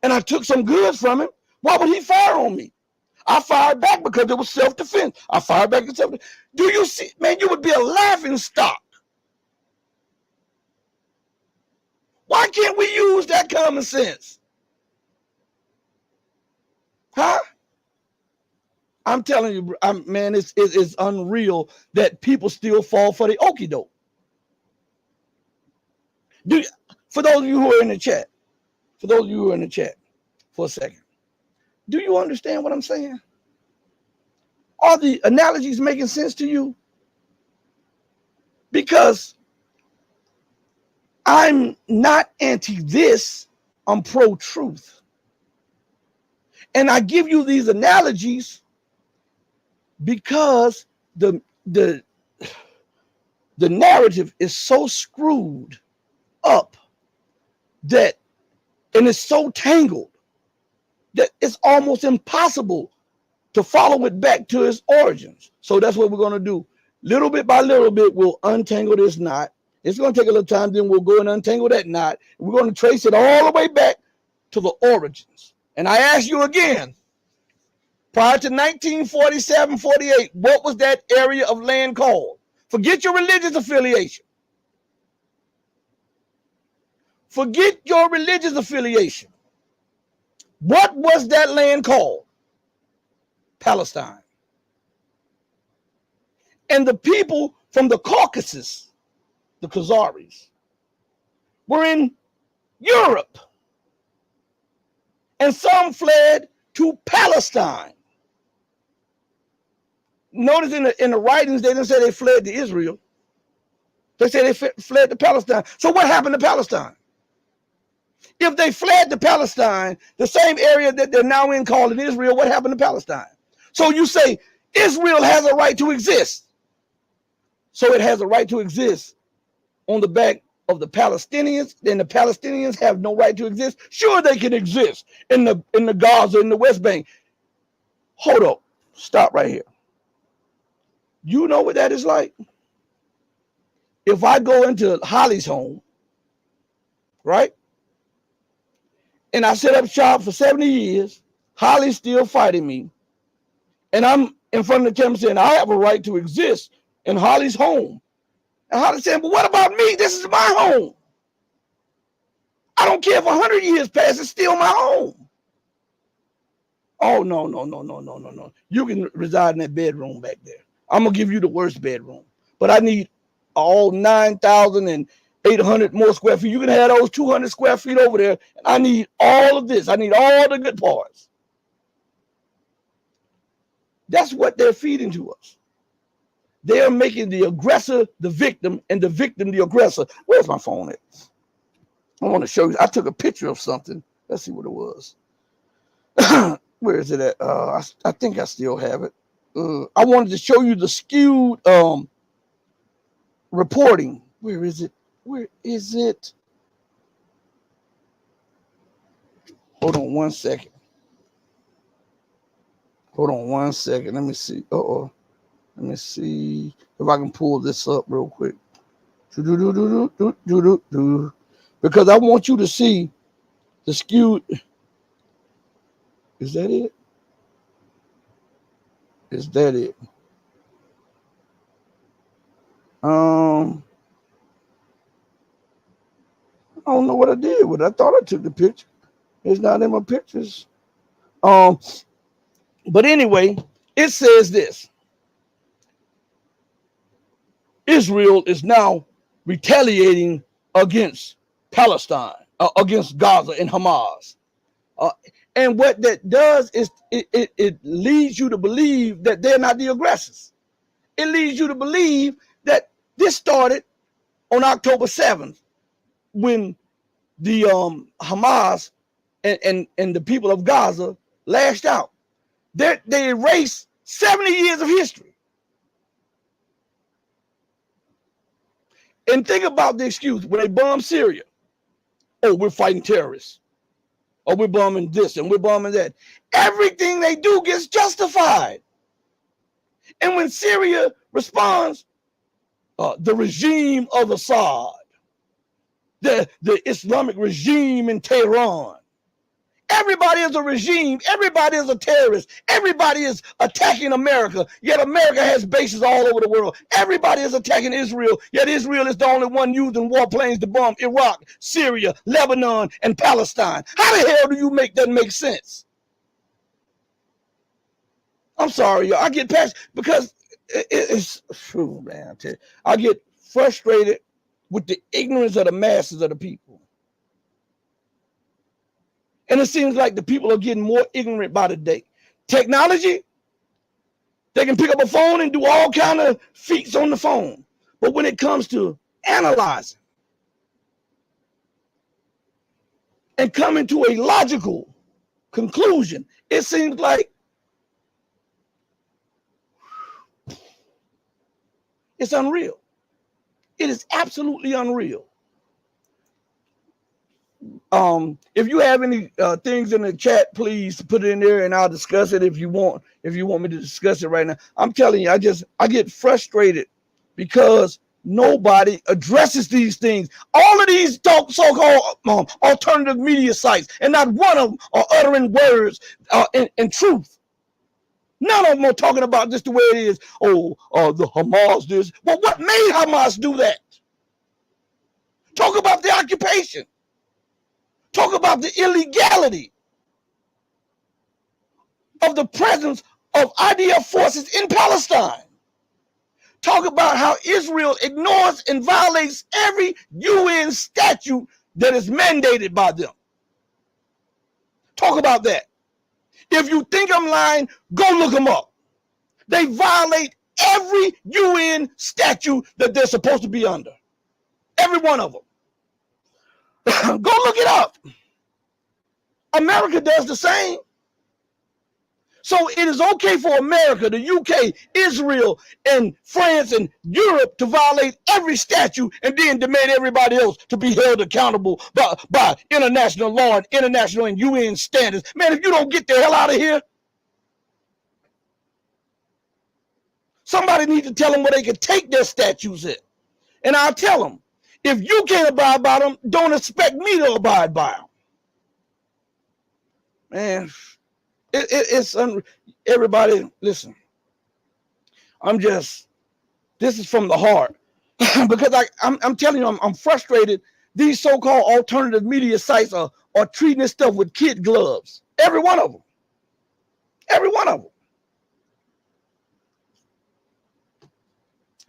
and I took some goods from him. Why would he fire on me? I fired back because it was self-defense. I fired back in self-defense. Do you see, man, you would be a laughing stock. Why can't we use that common sense? Huh? I'm telling you, man, it's unreal that people still fall for the okie doke. For those of you who are in the chat, for a second, do you understand what I'm saying? Are the analogies making sense to you? Because I'm not anti this, I'm pro-truth. And I give you these analogies because the narrative is so screwed up that, and it's so tangled that it's almost impossible to follow it back to its origins. So that's what we're going to do. Little bit by little bit, we'll untangle this knot. It's going to take a little time, then we'll go and untangle that knot. We're going to trace it all the way back to the origins. And I ask you again, prior to 1947-48, what was that area of land called? Forget your religious affiliation. Forget your religious affiliation. What was that land called? Palestine. And the people from the Caucasus, the Khazaris, were in Europe. And some fled to Palestine. Notice in the writings, they didn't say they fled to Israel. They said they fled to Palestine. So what happened to Palestine? If they fled to Palestine, the same area that they're now in calling Israel, what happened to Palestine? So you say Israel has a right to exist. So it has a right to exist on the back of the Palestinians. Then the Palestinians have no right to exist. Sure, they can exist in the Gaza, in the West Bank. Hold up. Stop right here. You know what that is like? If I go into Holly's home, right? And I set up shop for 70 years, Holly's still fighting me. And I'm in front of the camera saying, I have a right to exist in Holly's home. And Holly's saying, but what about me? This is my home. I don't care if 100 years pass, it's still my home. Oh, no. You can reside in that bedroom back there. I'm going to give you the worst bedroom. But I need all 9,800 more square feet. You can have those 200 square feet over there. And I need all of this. I need all the good parts. That's what they're feeding to us. They are making the aggressor the victim and the victim the aggressor. Where's my phone at? I want to show you. I took a picture of something. Let's see what it was. Where is it at? I think I still have it. I wanted to show you the skewed reporting. Where is it? Where is it? Hold on one second. Hold on one second. Let me see. Let me see if I can pull this up real quick. Because I want you to see the skewed. Is that it? Is that it? I don't know what I did with it. I thought I took the picture. It's not in my pictures. But anyway, it says this. Israel is now retaliating against Palestine, against Gaza and Hamas. And what that does is it leads you to believe that they're not the aggressors. It leads you to believe that this started on October 7th when the Hamas and the people of Gaza lashed out. They erased 70 years of history. And think about the excuse when they bomb Syria. Oh, we're fighting terrorists. Or we're bombing this and we're bombing that. Everything they do gets justified. And when Syria responds, the regime of Assad, the Islamic regime in Tehran, everybody is a regime. Everybody is a terrorist. Everybody is attacking America. Yet America has bases all over the world. Everybody is attacking Israel. Yet Israel is the only one using warplanes to bomb Iraq, Syria, Lebanon, and Palestine. How the hell do you make that make sense? I'm sorry, y'all. I get past because it's true, man. I tell you, I get frustrated with the ignorance of the masses of the people. And it seems like the people are getting more ignorant by the day. Technology, they can pick up a phone and do all kind of feats on the phone. But when it comes to analyzing and coming to a logical conclusion, it seems like it's unreal. It is absolutely unreal. If you have any things in the chat, please put it in there and I'll discuss it if you want me to discuss it right now. I'm telling you, I get frustrated because nobody addresses these things. All of these so-called alternative media sites, and not one of them are uttering words in truth. None of them are talking about this the way it is. The Hamas this. Well, what made Hamas do that? Talk about the occupation. Talk about the illegality of the presence of IDF forces in Palestine. Talk about how Israel ignores and violates every UN statute that is mandated by them. Talk about that. If you think I'm lying, go look them up. They violate every UN statute that they're supposed to be under. Every one of them. Go look it up. America does the same. So it is okay for America, the UK, Israel, and France and Europe to violate every statute and then demand everybody else to be held accountable by international law and international and UN standards. Man, if you don't get the hell out of here, somebody needs to tell them where they can take their statutes at. And I'll tell them, if you can't abide by them, don't expect me to abide by them. Man, everybody, listen. This is from the heart. Because I'm telling you, I'm frustrated. These so-called alternative media sites are treating this stuff with kid gloves. Every one of them. Every one of them.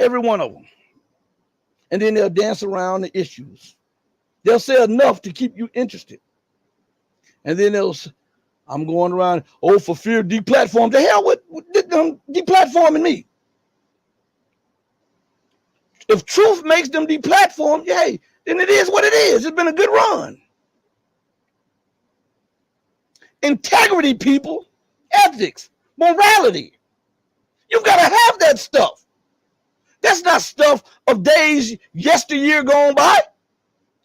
every one of them. And then they'll dance around the issues. They'll say enough to keep you interested. And then I'm going around, for fear of deplatform. The hell with them deplatforming me? If truth makes them deplatform, hey, then it is what it is. It's been a good run. Integrity, people, ethics, morality. You've got to have that stuff. That's not stuff of days yesteryear gone by.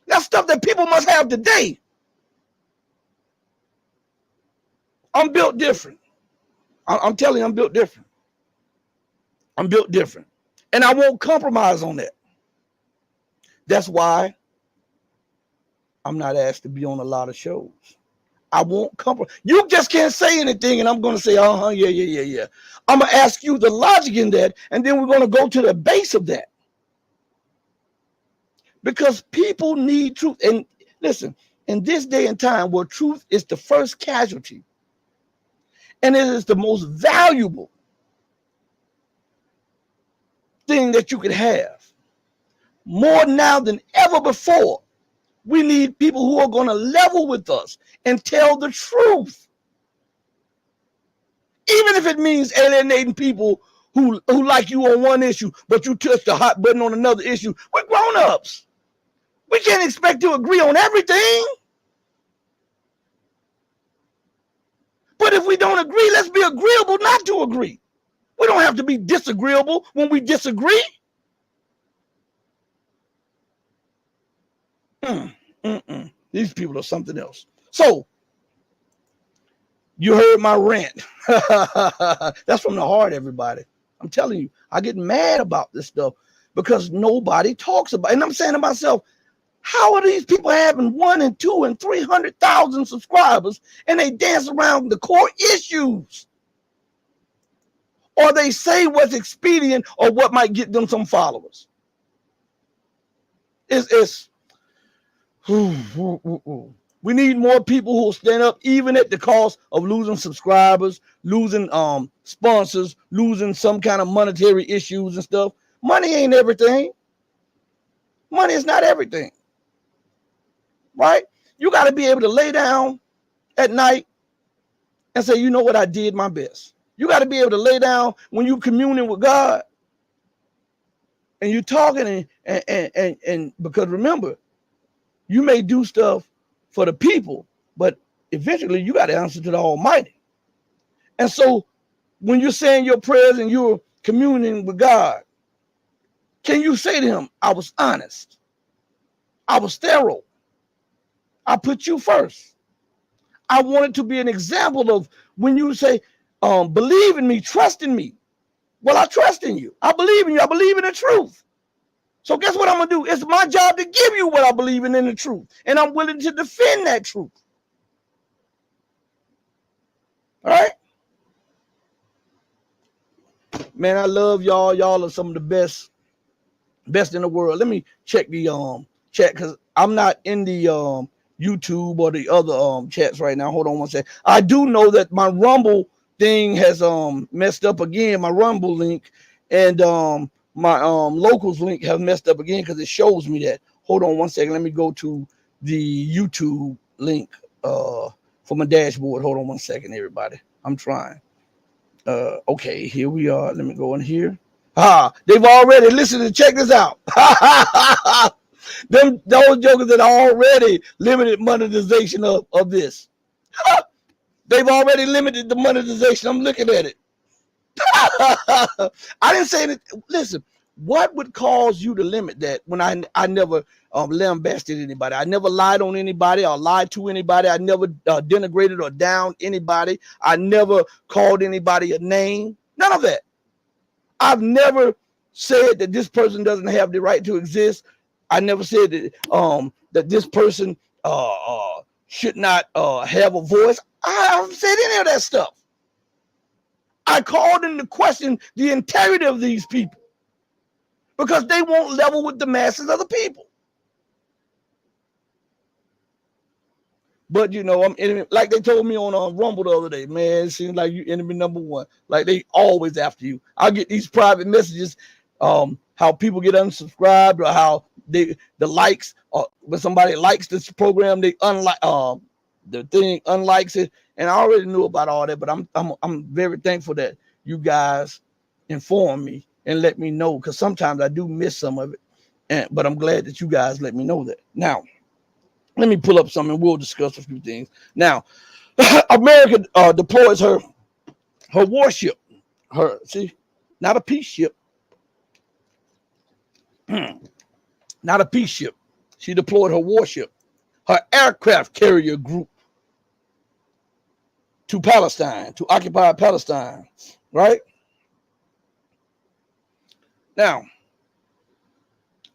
That's stuff that people must have today. I'm built different. I'm telling you, I'm built different. I'm built different. And I won't compromise on that. That's why I'm not asked to be on a lot of shows. I won't compromise. You just can't say anything, and I'm going to say, yeah. I'm going to ask you the logic in that, and then we're going to go to the base of that. Because people need truth. And listen, in this day and time where truth is the first casualty, and it is the most valuable thing that you could have, more now than ever before, we need people who are going to level with us and tell the truth. Even if it means alienating people who like you on one issue, but you touch the hot button on another issue. We're grown-ups. We can't expect to agree on everything. But if we don't agree, let's be agreeable not to agree. We don't have to be disagreeable when we disagree. These people are something else. So, you heard my rant. That's from the heart, everybody. I'm telling you, I get mad about this stuff because nobody talks about it. And I'm saying to myself, how are these people having 1 and 2 and 300,000 subscribers and they dance around the core issues? Or they say what's expedient or what might get them some followers. We need more people who will stand up, even at the cost of losing subscribers, losing sponsors, losing some kind of monetary issues and stuff. Money ain't everything. Money is not everything. Right? You got to be able to lay down at night and say, you know what, I did my best. You got to be able to lay down when you're communing with God and you're talking and because remember, you may do stuff for the people, but eventually you got to answer to the Almighty. And so when you're saying your prayers and you're communing with God, can you say to him, I was honest. I was thorough. I put you first. I wanted to be an example of when you say, believe in me, trust in me. Well, I trust in you. I believe in you. I believe in the truth. So guess what I'm going to do? It's my job to give you what I believe in the truth. And I'm willing to defend that truth. All right? Man, I love y'all. Y'all are some of the best in the world. Let me check the chat because I'm not in the YouTube or the other chats right now. Hold on one second. I do know that my Rumble thing has messed up again, my Rumble link, and my locals link have messed up again because it shows me that. Hold on one second. Let me go to the YouTube link for my dashboard. Hold on one second, everybody. I'm trying. Okay, here we are. Let me go in here. They've already listened to check this out. Those jokers that already limited monetization of this. They've already limited the monetization. I'm looking at it. I didn't say that. Listen, what would cause you to limit that when I never lambasted anybody? I never lied on anybody or lied to anybody. I never denigrated or downed anybody. I never called anybody a name. None of that. I've never said that this person doesn't have the right to exist. I never said that that this person should not have a voice. I haven't said any of that stuff. I called into question the integrity of these people because they won't level with the masses of the people. But, you know, I'm enemy, like they told me on Rumble the other day, man, it seems like you enemy number one. Like they always after you. I get these private messages. how people get unsubscribed, or how the likes, or when somebody likes this program, they unlike the thing unlikes it. And I already knew about all that, but I'm very thankful that you guys inform me and let me know, because sometimes I do miss some of it. But I'm glad that you guys let me know that. Now, let me pull up something. We'll discuss a few things. Now, America deploys her warship. Not a peace ship. Not a peace ship. She deployed her warship, her aircraft carrier group, to Palestine, to occupy Palestine, right? Now,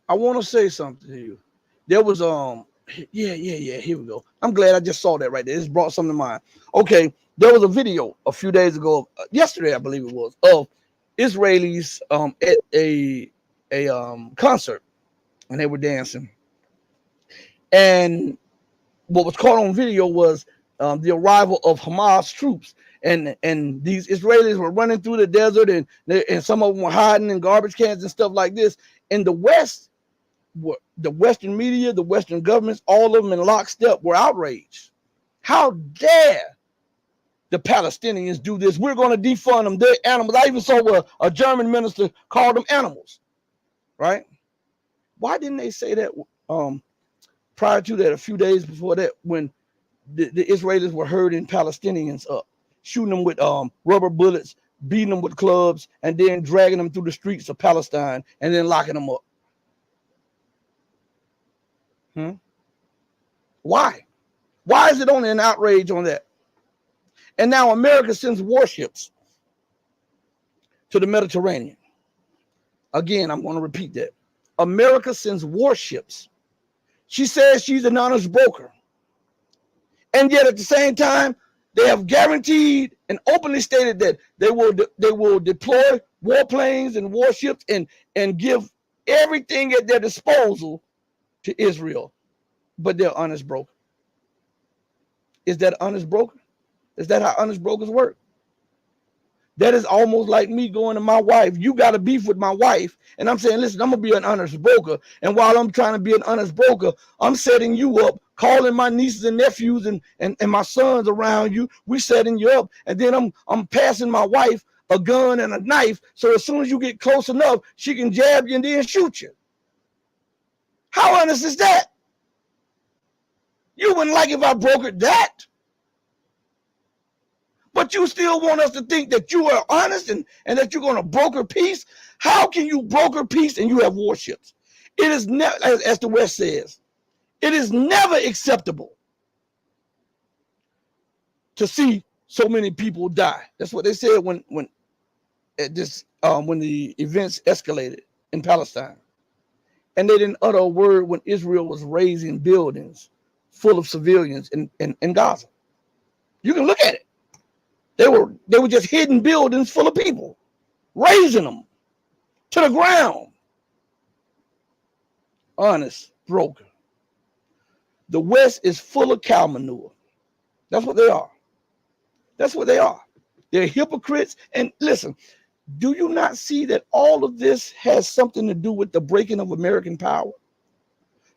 I want to say something to you. There was here we go. I'm glad I just saw that right there. This brought something to mind. Okay, there was a video a few days ago, yesterday I believe it was, of Israelis at a concert, and they were dancing. And what was caught on video was the arrival of Hamas troops, and these Israelis were running through the desert, and some of them were hiding in garbage cans and stuff like this. In the West, the Western media, the Western governments, all of them in lockstep were outraged. How dare the Palestinians do this? We're going to defund them. They're animals. I even saw where a German minister called them animals, right? Why didn't they say that prior to that, a few days before that, when the Israelis were herding Palestinians up, shooting them with rubber bullets, beating them with clubs, and then dragging them through the streets of Palestine and then locking them up? Why? Why is it only an outrage on that? And now America sends warships to the Mediterranean. Again, I'm going to repeat that. America sends warships. She says she's an honest broker. And yet at the same time, they have guaranteed and openly stated that they will deploy warplanes and warships and give everything at their disposal to Israel. But they're honest brokers. Is that honest broker? Is that how honest brokers work? That is almost like me going to my wife. You got a beef with my wife, and I'm saying, listen, I'm gonna be an honest broker. And while I'm trying to be an honest broker, I'm setting you up, calling my nieces and nephews and my sons around you. We setting you up, and then I'm passing my wife a gun and a knife, so as soon as you get close enough, she can jab you and then shoot you. How honest is that? You wouldn't like if I brokered that. But you still want us to think that you are honest and that you're going to broker peace? How can you broker peace and you have warships? It is never, as the West says, it is never acceptable to see so many people die. That's what they said when the events escalated in Palestine. And they didn't utter a word when Israel was razing buildings full of civilians in Gaza. You can look at it. They were just hidden buildings full of people, raising them to the ground. Honest broker. The West is full of cow manure. That's what they are. That's what they are. They're hypocrites. And listen, do you not see that all of this has something to do with the breaking of American power?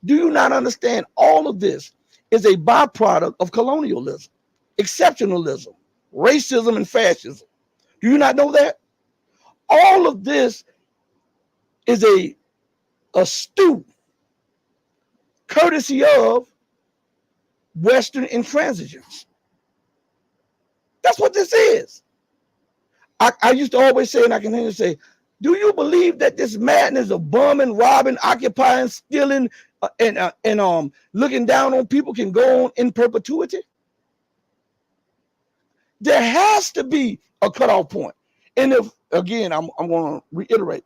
Do you not understand all of this is a byproduct of colonialism, exceptionalism, racism, and fascism? Do you not know that? All of this is a stew courtesy of Western intransigence. That's what this is. I used to always say, and I continue to say, do you believe that this madness of bombing, robbing, occupying, stealing, and looking down on people can go on in perpetuity? There has to be a cutoff point. And if, again, I'm going to reiterate,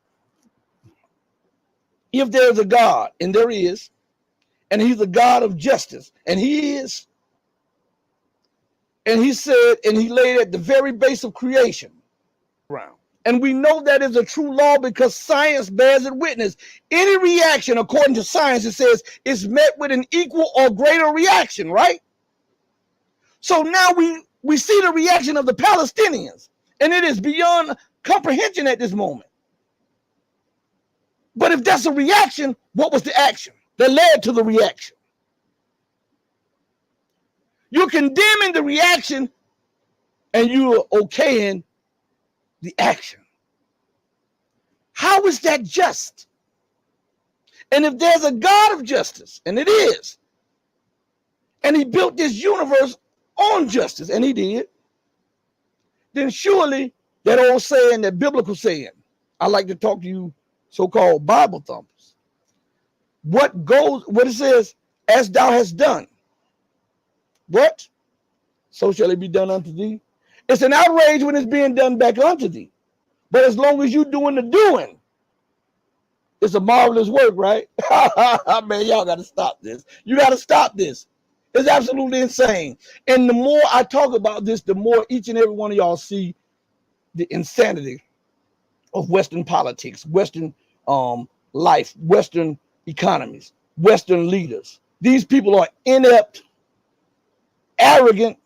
if there's a God, and there is, and he's a God of justice, and he is, and he said, and he laid at the very base of creation, and we know that is a true law because science bears it witness. Any reaction, according to science, it says, is met with an equal or greater reaction, right? So now we see the reaction of the Palestinians, and it is beyond comprehension at this moment. But if that's a reaction, what was the action that led to the reaction? You're condemning the reaction and you're okaying the action. How is that just? And if there's a God of justice, and it is, and he built this universe on justice, and he did, then surely that old saying, that biblical saying, I like to talk to you so-called Bible thumpers, what it says, as thou hast done, what? So shall it be done unto thee. It's an outrage when it's being done back unto thee. But as long as you're doing the doing, it's a marvelous work, right? Man, y'all got to stop this. You got to stop this. It's absolutely insane. And the more I talk about this, the more each and every one of y'all see the insanity of Western politics, Western life, Western economies, Western leaders. These people are inept, arrogant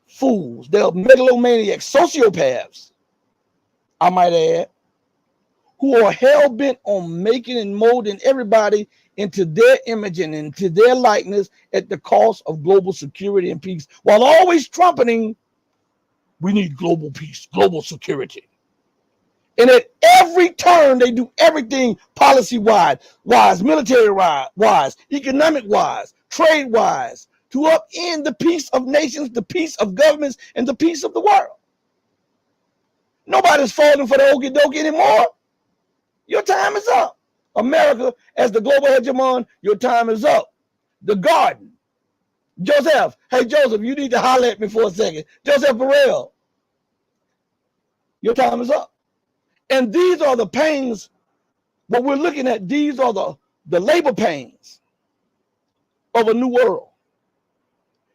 fools. They're megalomaniacs, sociopaths, I might add, who are hell-bent on making and molding everybody into their image and into their likeness at the cost of global security and peace, while always trumpeting, we need global peace, global security. And at every turn, they do everything policy-wise, military-wise, economic-wise, trade-wise, to upend the peace of nations, the peace of governments, and the peace of the world. Nobody's falling for the okie dokie anymore. Your time is up. America, as the global hegemon, your time is up. The garden. Joseph, hey Joseph, you need to holler at me for a second. Joseph Burrell, your time is up. And these are the pains, what we're looking at, these are the labor pains of a new world.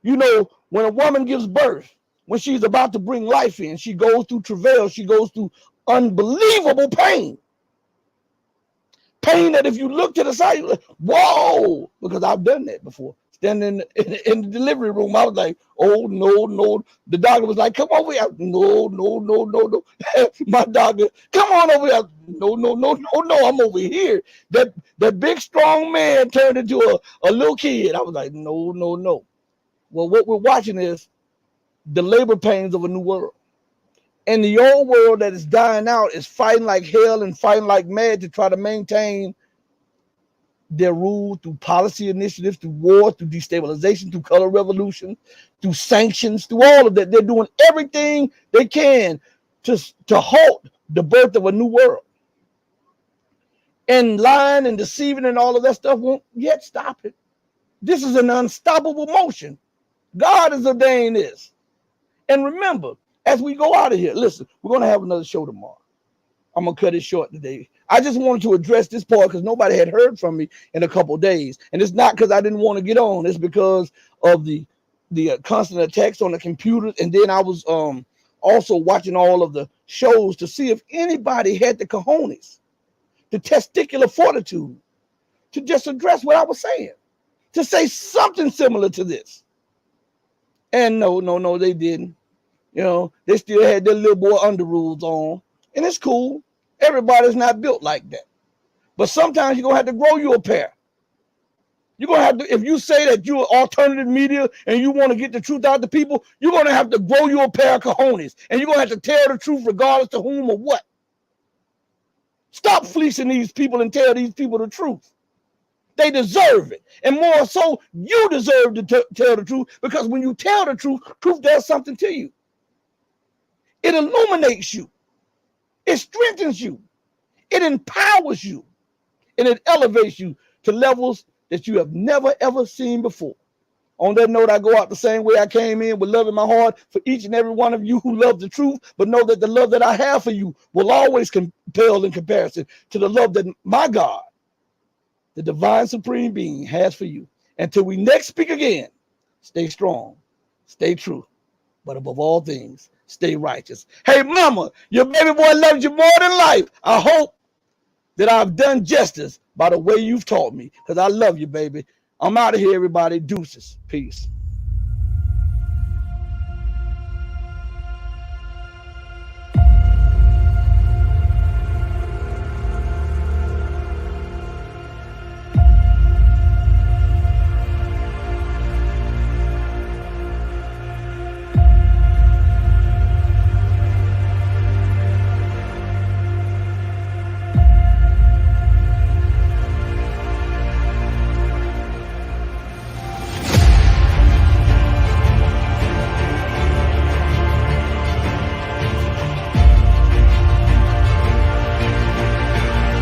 You know, when a woman gives birth, when she's about to bring life in, she goes through travail, she goes through unbelievable pain. Pain that if you look to the side, you're like, whoa, because I've done that before. Standing in the delivery room, I was like, oh, no. The doctor was like, come over here. No. My doctor, come on over here. No, I'm over here. That big, strong man turned into a little kid. I was like, no. Well, what we're watching is the labor pains of a new world. And the old world that is dying out is fighting like hell and fighting like mad to try to maintain their rule through policy initiatives, through war, through destabilization, through color revolution, through sanctions, through all of that. They're doing everything they can to halt the birth of a new world. And lying and deceiving and all of that stuff won't yet stop it. This is an unstoppable motion. God has ordained this. And remember, as we go out of here, listen, we're going to have another show tomorrow. I'm going to cut it short today. I just wanted to address this part because nobody had heard from me in a couple of days. And it's not because I didn't want to get on. It's because of the constant attacks on the computers. And then I was also watching all of the shows to see if anybody had the cojones, the testicular fortitude, to just address what I was saying, to say something similar to this. And no, they didn't. You know, they still had their little boy underoos on. And it's cool. Everybody's not built like that. But sometimes you're going to have to grow you a pair. You're going to have to, if you say that you're alternative media and you want to get the truth out to people, you're going to have to grow you a pair of cojones. And you're going to have to tell the truth regardless to whom or what. Stop fleecing these people and tell these people the truth. They deserve it. And more so, you deserve to tell the truth, because when you tell the truth, truth does something to you. It illuminates you. It strengthens you. It empowers you. And it elevates you to levels that you have never, ever seen before. On that note, I go out the same way I came in, with love in my heart for each and every one of you who love the truth, but know that the love that I have for you will always compel in comparison to the love that my God, the divine supreme being, has for you. Until we next speak again, stay strong, stay true, but above all things, stay righteous. Hey, mama, your baby boy loves you more than life. I hope that I've done justice by the way you've taught me, because I love you, baby. I'm out of here, everybody. Deuces. Peace.